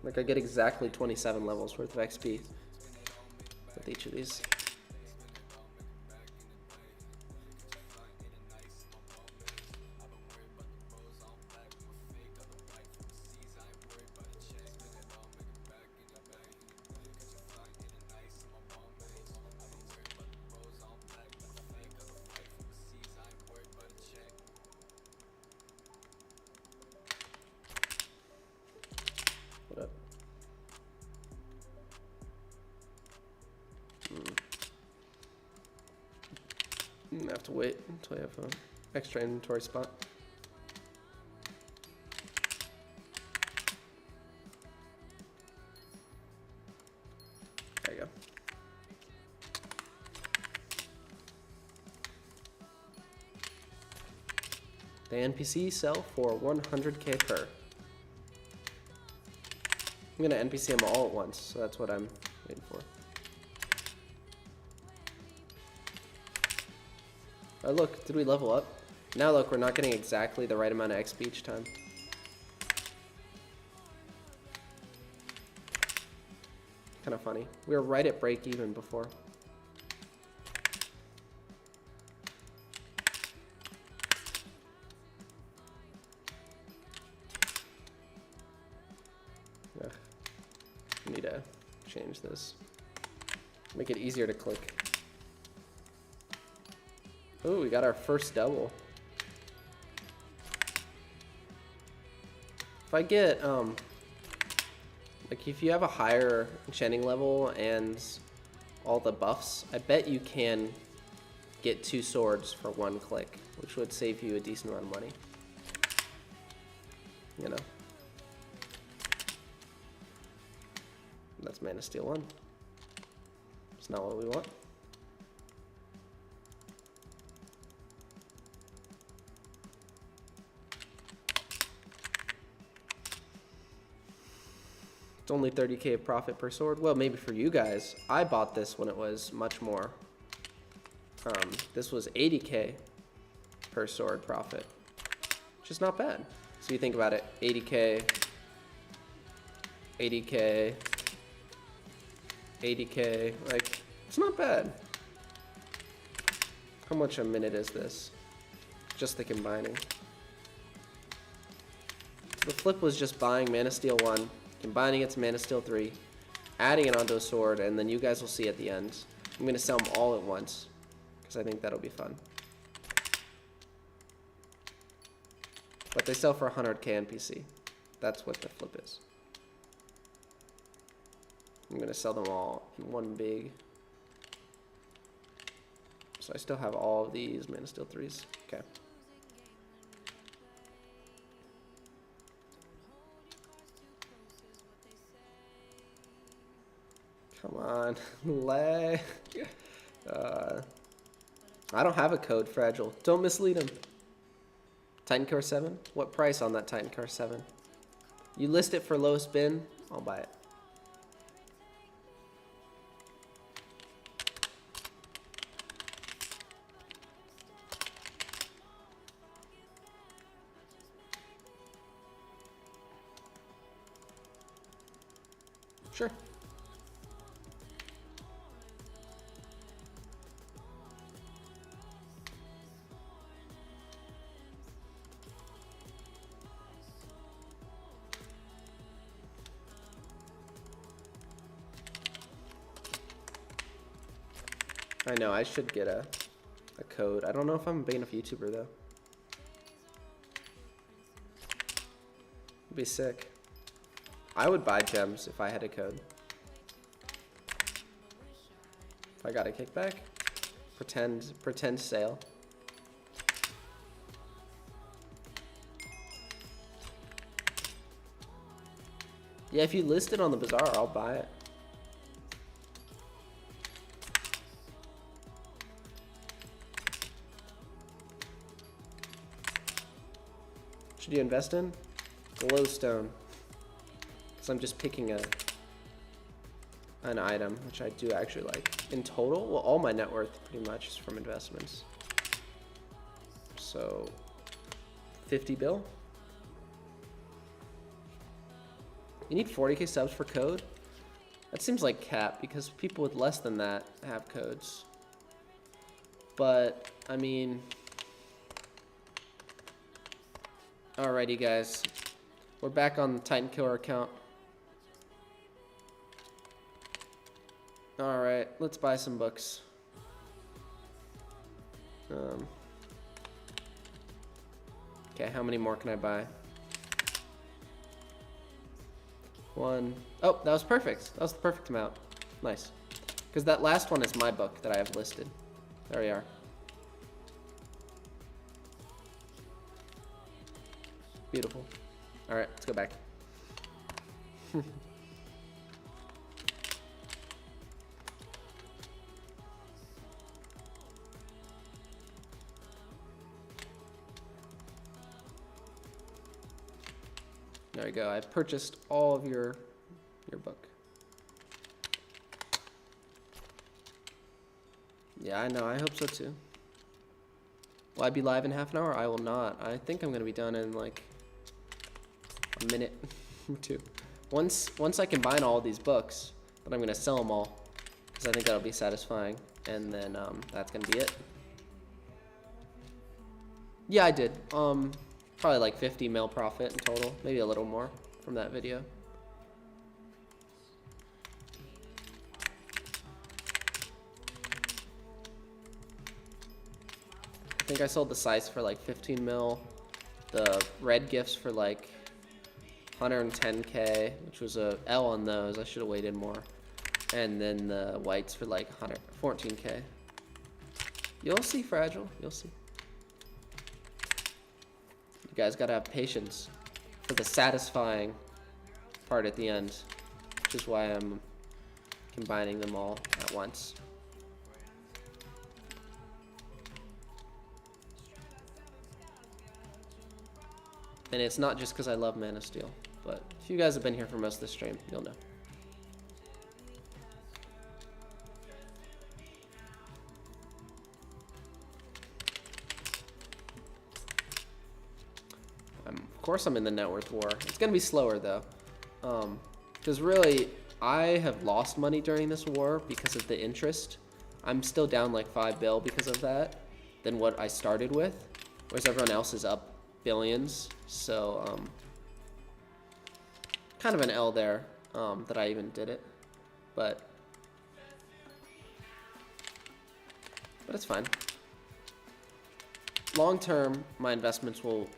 like I get exactly 27 levels worth of XP with each of these. I have to wait until I have an extra inventory spot. There you go. The NPC sell for 100k per. I'm gonna NPC them all at once, so that's what I'm waiting for. Oh look, did we level up? Now look, we're not getting exactly the right amount of XP each time. Kind of funny. We were right at break even before. Ugh. I need to change this. Make it easier to click. Oh, we got our first double. If I get, like if you have a higher enchanting level and all the buffs, I bet you can get 2 swords for 1 click, which would save you a decent amount of money. You know. That's Mana Steel 1. It's not what we want. It's only 30k of profit per sword. Well, maybe for you guys. I bought this when it was much more. This was 80k per sword profit, which is not bad. So you think about it, 80k, 80k, 80k, like, it's not bad. How much a minute is this? Just the combining. The flip was just buying Mana Steel 1, combining it to Mana Steel 3, adding it onto a sword, and then you guys will see at the end. I'm going to sell them all at once, because I think that'll be fun. But they sell for 100k NPC. That's what the flip is. I'm going to sell them all in one big. So I still have all of these Mana Steel 3s. Okay. Come on, lag. I don't have a code, Fragile. Don't mislead him. Titan Core 7? What price on that Titan Core 7? You list it for lowest bin, I'll buy it. Sure. I know, I should get a code. I don't know if I'm a big enough YouTuber, though. It'd be sick. I would buy gems if I had a code. If I got a kickback. Pretend sale. Yeah, if you list it on the bazaar, I'll buy it. Should you invest in? Glowstone. Because I'm just picking an item, which I do actually like. In total, well, all my net worth pretty much is from investments. So, 50 bill. You need 40k subs for code? That seems like cap, because people with less than that have codes. But, I mean... Alrighty guys, we're back on the Titan Killer account. Alright, let's buy some books. Okay, how many more can I buy? One. Oh, that was perfect. That was the perfect amount. Nice. Because that last one is my book that I have listed. There we are. Beautiful. All right, let's go back. There we go. I've purchased all of your book. Yeah, I know. I hope so too. Will I be live in half an hour? I will not. I think I'm gonna be done in like a minute or two. Once I combine all these books, then I'm gonna sell them all because I think that'll be satisfying, and then that's gonna be it. Yeah, I did. Probably like 50 mil profit in total, maybe a little more from that video. I think I sold the Scythe for like 15 mil, the red gifts for like 110k, which was a L on those. I should have waited more. And then the whites for like 14k. You'll see, Fragile. You'll see. You guys gotta have patience for the satisfying part at the end, which is why I'm combining them all at once. And it's not just because I love Mana Steel, but if you guys have been here for most of the stream, you'll know. Of course I'm in the net worth war. It's going to be slower though. Because really, I have lost money during this war because of the interest. I'm still down like 5 bill because of that. than what I started with, whereas everyone else is up billions. So kind of an L there that I even did it, but it's fine. Long term, my investments will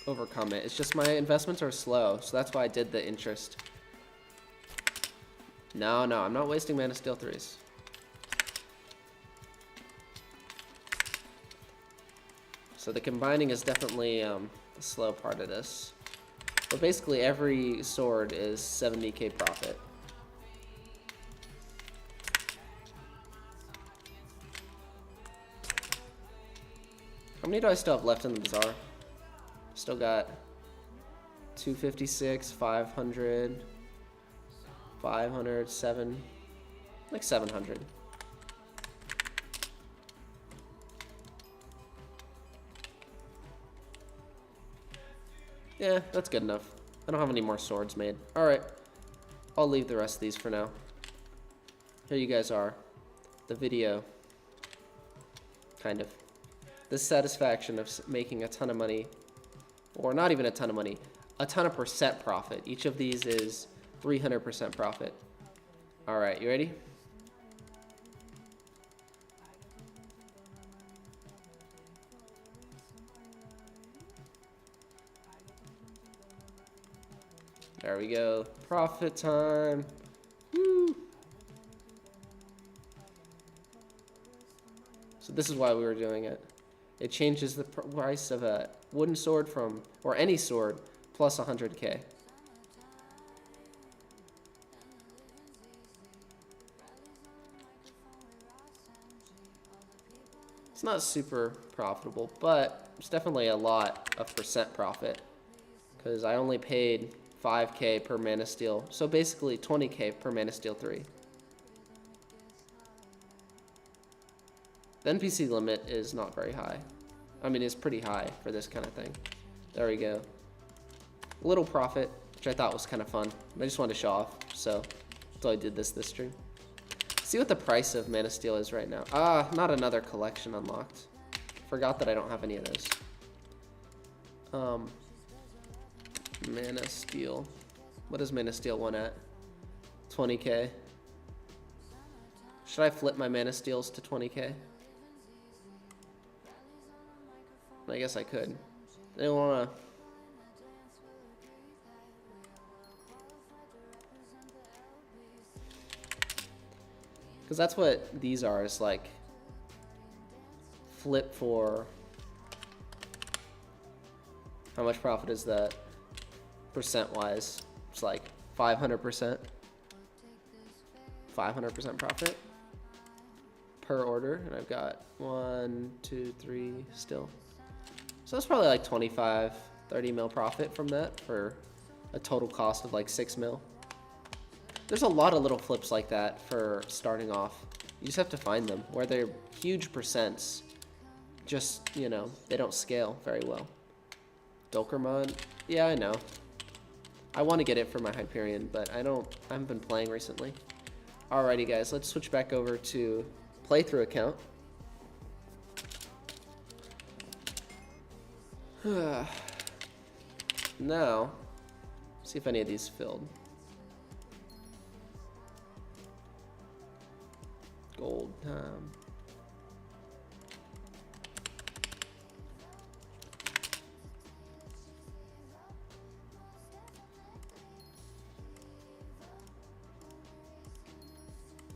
overcome it. It's just my investments are slow, so that's why I did the interest. No, I'm not wasting mana steel 3s. So the combining is definitely the slow part of this. But basically every sword is 70k profit. How many do I still have left in the bazaar? Still got 256, 500, 500, 7, like 700. Yeah, that's good enough. I don't have any more swords made. Alright, I'll leave the rest of these for now. Here you guys are. The video. Kind of. The satisfaction of making a ton of money. Or not even a ton of money. A ton of percent profit. Each of these is 300% profit. Alright, you ready? There we go. Profit time. Woo! So this is why we were doing it. It changes the price of a wooden sword from, or any sword, plus 100k. It's not super profitable, but it's definitely a lot of percent profit. Because I only paid 5k per mana steel, so basically 20k per mana steel 3. The NPC limit is not very high. I mean, it's pretty high for this kind of thing. There we go. Little profit, which I thought was kind of fun. I just wanted to show off, so that's why I did this stream. See what the price of mana steel is right now. Ah, not another collection unlocked. Forgot that I don't have any of those. Mana steel. What is mana steel 1 at? 20k. Should I flip my mana steels to 20k? I guess I could. They wanna. Because that's what these are, is like flip for. How much profit is that? Percent wise, it's like 500%. 500% profit per order, and I've got 1, 2, 3 still. So that's probably like 25, 30 mil profit from that for a total cost of like 6 mil. There's a lot of little flips like that for starting off. You just have to find them where they're huge percents. Just, you know, they don't scale very well. Dolkermon, yeah, I know. I want to get it for my Hyperion, but I haven't been playing recently. Alrighty guys, let's switch back over to playthrough account. Now, see if any of these filled. Gold time.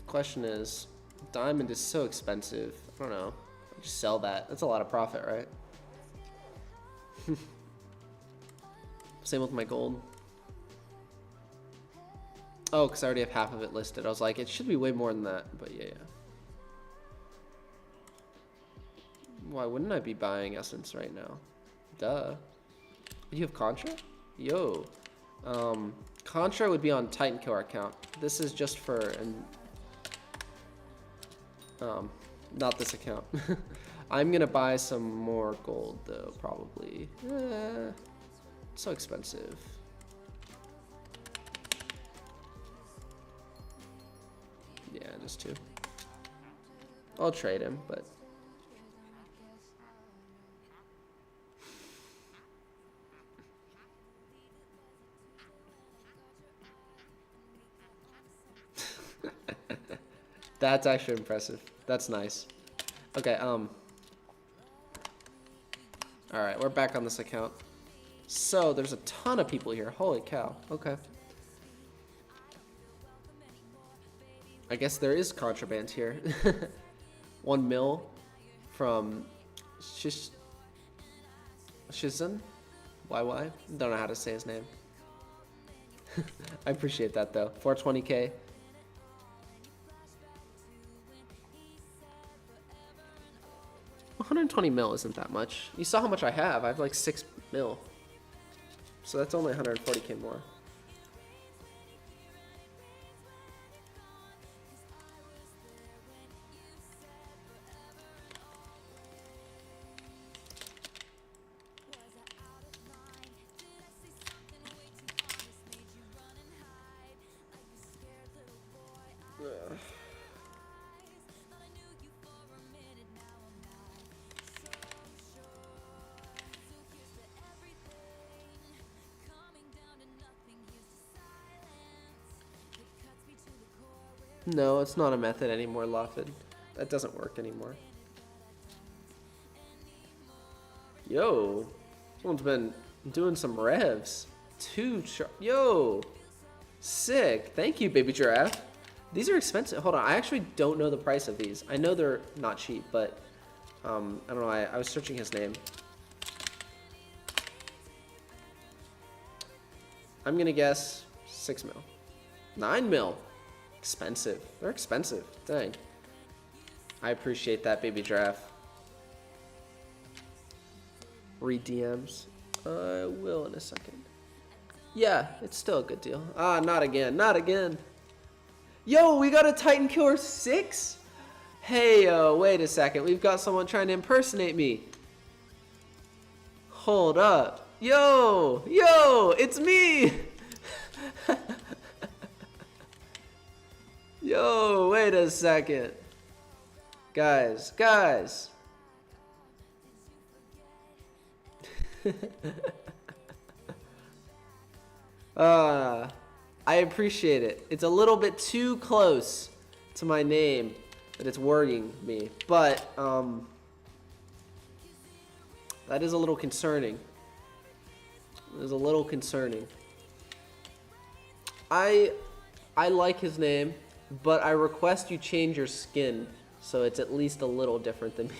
Question is, diamond is so expensive. I don't know. I'll just sell that. That's a lot of profit, right? Same with my gold. Oh, because I already have half of it listed. I was like, it should be way more than that, but yeah. Why wouldn't I be buying essence right now? Duh. You have Contra? Yo. Contra would be on Titan Killer account. This is just for not this account. I'm gonna buy some more gold though, probably. It's so expensive. Yeah, just 2. I'll trade him, but That's actually impressive. That's nice. Okay, alright, we're back on this account. So, there's a ton of people here. Holy cow. Okay. I guess there is contraband here. 1 mil from Shizun? YY? Don't know how to say his name. I appreciate that though. 420k. $120 mil isn't that much. You saw how much I have. I have like 6 mil. So that's only 140k more. No, it's not a method anymore, Lafid. That doesn't work anymore. Yo, someone's been doing some revs. Yo, sick. Thank you, baby giraffe. These are expensive. Hold on, I actually don't know the price of these. I know they're not cheap, but I don't know. I was searching his name. I'm gonna guess 6 mil, 9 mil. Expensive. They're expensive. Dang. I appreciate that, baby giraffe. Read DMs. I will in a second. Yeah, it's still a good deal. Ah, not again. Not again. Yo, we got a Titan Killer 6? Hey, wait a second. We've got someone trying to impersonate me. Hold up. Yo, it's me. Yo, wait a second. Guys. I appreciate it. It's a little bit too close to my name that it's worrying me. But, that is a little concerning. It is a little concerning. I like his name. But I request you change your skin so it's at least a little different than me.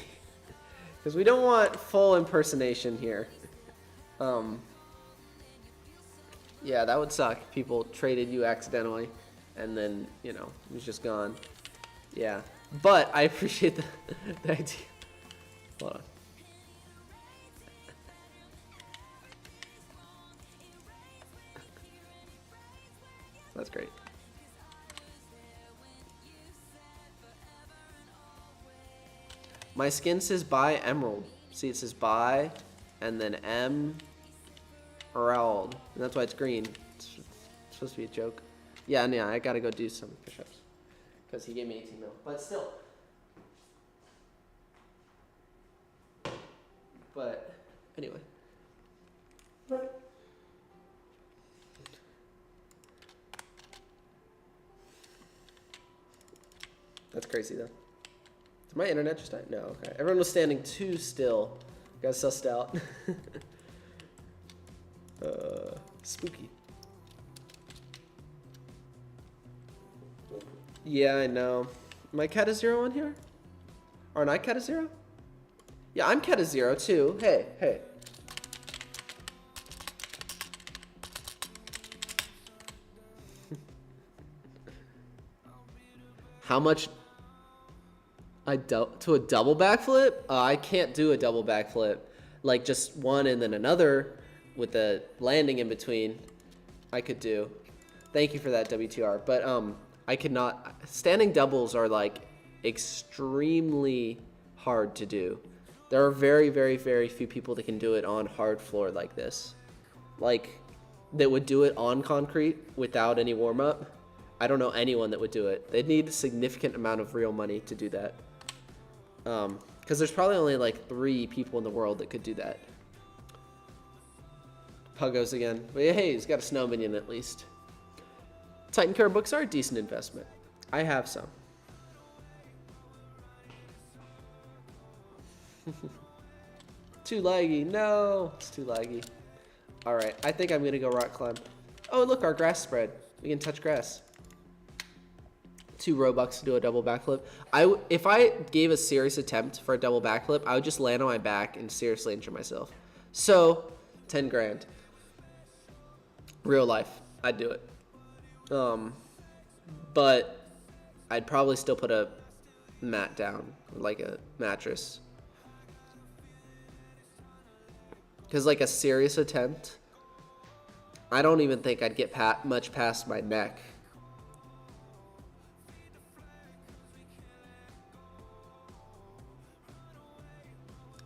Because we don't want full impersonation here. Yeah, that would suck. People traded you accidentally and then, you know, it was just gone. Yeah. But I appreciate the idea. Hold on. That's great. My skin says buy emerald. See, it says buy, and then emerald. And that's why it's green. It's supposed to be a joke. Yeah, I gotta go do some push-ups. Because he gave me 18 mil. But still. But, anyway. That's crazy, though. Did my internet just die? No, okay. Everyone was standing too still. Got sussed out. Spooky. Yeah, I know. Am I cat a 0 on here? Aren't I cat a 0? Yeah, I'm cat a 0 too. Hey. How much? To a double backflip? I can't do a double backflip. Like just one and then another with the landing in between. I could do. Thank you for that, WTR. But I could not. Standing doubles are like extremely hard to do. There are very, very, very few people that can do it on hard floor like this. Like that would do it on concrete without any warm up. I don't know anyone that would do it. They'd need a significant amount of real money to do that. Because there's probably only like 3 people in the world that could do that. Puggos again. But yeah, hey, he's got a snow minion at least. Titan Care books are a decent investment. I have some. Too laggy. No, it's too laggy. All right, I think I'm gonna go rock climb. Oh, look, our grass spread. We can touch grass. 2 Robux to do a double backflip. If I gave a serious attempt for a double backflip, I would just land on my back and seriously injure myself. So, 10 grand. Real life, I'd do it. But I'd probably still put a mat down, like a mattress. Because like a serious attempt, I don't even think I'd get much past my neck.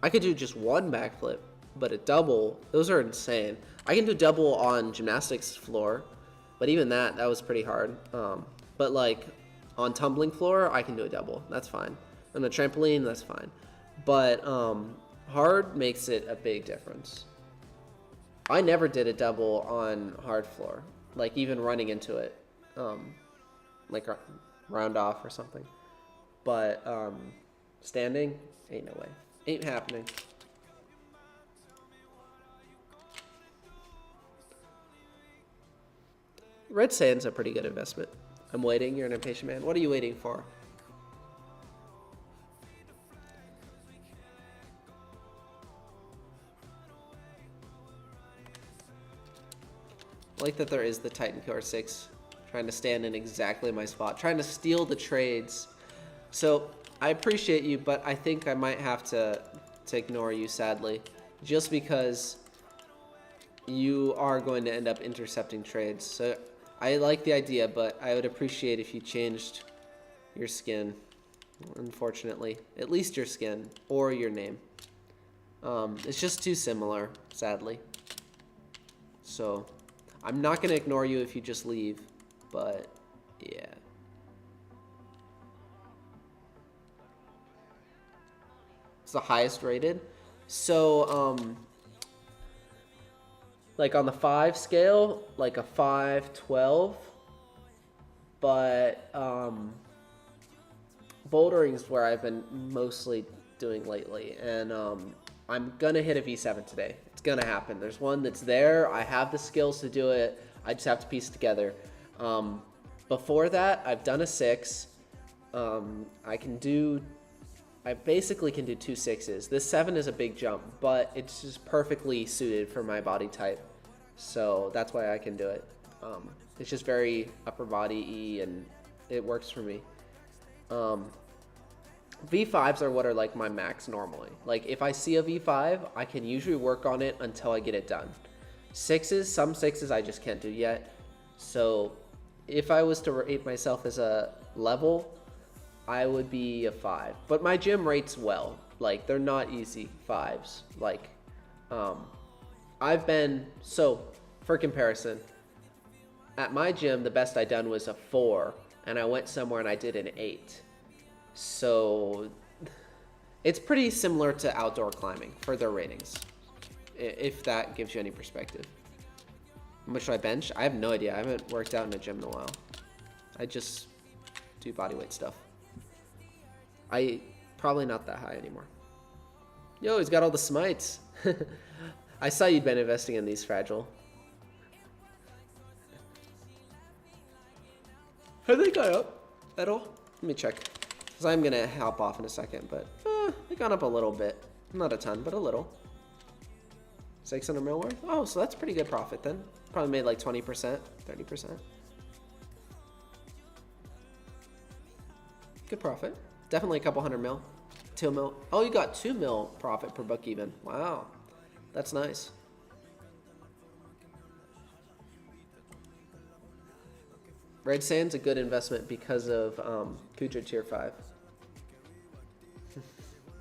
I could do just 1 backflip, but a double, those are insane. I can do double on gymnastics floor, but even that was pretty hard. But like on tumbling floor, I can do a double. That's fine. On a trampoline, that's fine. But hard makes it a big difference. I never did a double on hard floor, like even running into it, like round off or something. But standing, ain't no way. Ain't happening. Red sand's a pretty good investment. I'm waiting. You're an impatient man. What are you waiting for? I like that there is the Titan QR6 trying to stand in exactly my spot, trying to steal the trades. So I appreciate you, but I think I might have to ignore you, sadly, just because you are going to end up intercepting trades. So I like the idea, but I would appreciate if you changed your skin, unfortunately. At least your skin or your name. It's just too similar, sadly. So I'm not going to ignore you if you just leave, but yeah. It's the highest rated. So, like on the 5 scale, like a 512, but bouldering is where I've been mostly doing lately, and I'm gonna hit a V7 today. It's gonna happen. There's one that's there. I have the skills to do it. I just have to piece it together. Before that, I've done a 6. I basically can do 2 6s. This 7 is a big jump, but it's just perfectly suited for my body type. So that's why I can do it. It's just very upper body-y, and it works for me. V5s are what are like my max normally. Like if I see a V5, I can usually work on it until I get it done. 6s, some 6s I just can't do yet. So if I was to rate myself as a level, I would be a 5. But my gym rates well. Like they're not easy 5s. Like I've been, so for comparison, at my gym the best I done was a 4, and I went somewhere and I did an 8. So it's pretty similar to outdoor climbing for their ratings, if that gives you any perspective. How much should I bench? I have no idea. I haven't worked out in a gym in a while. I just do bodyweight stuff. Probably not that high anymore. Yo, he's got all the smites. I saw you'd been investing in these, Fragile. Have they gone up at all? Let me check. Because I'm going to hop off in a second, but they gone up a little bit. Not a ton, but a little. 600 mil worth? Oh, so that's pretty good profit then. Probably made like 20%, 30%. Good profit. Definitely a couple hundred mil. 2 mil. Oh, you got 2 mil profit per book even. Wow. That's nice. Red Sand's a good investment because of Kuja Tier 5.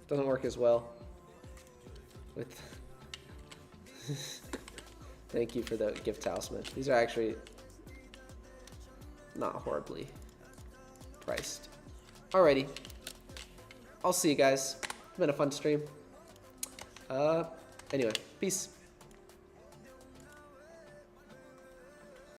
Doesn't work as well with... Thank you for the gift talisman. These are actually not horribly priced. Alrighty. I'll see you guys. It's been a fun stream. Anyway, peace.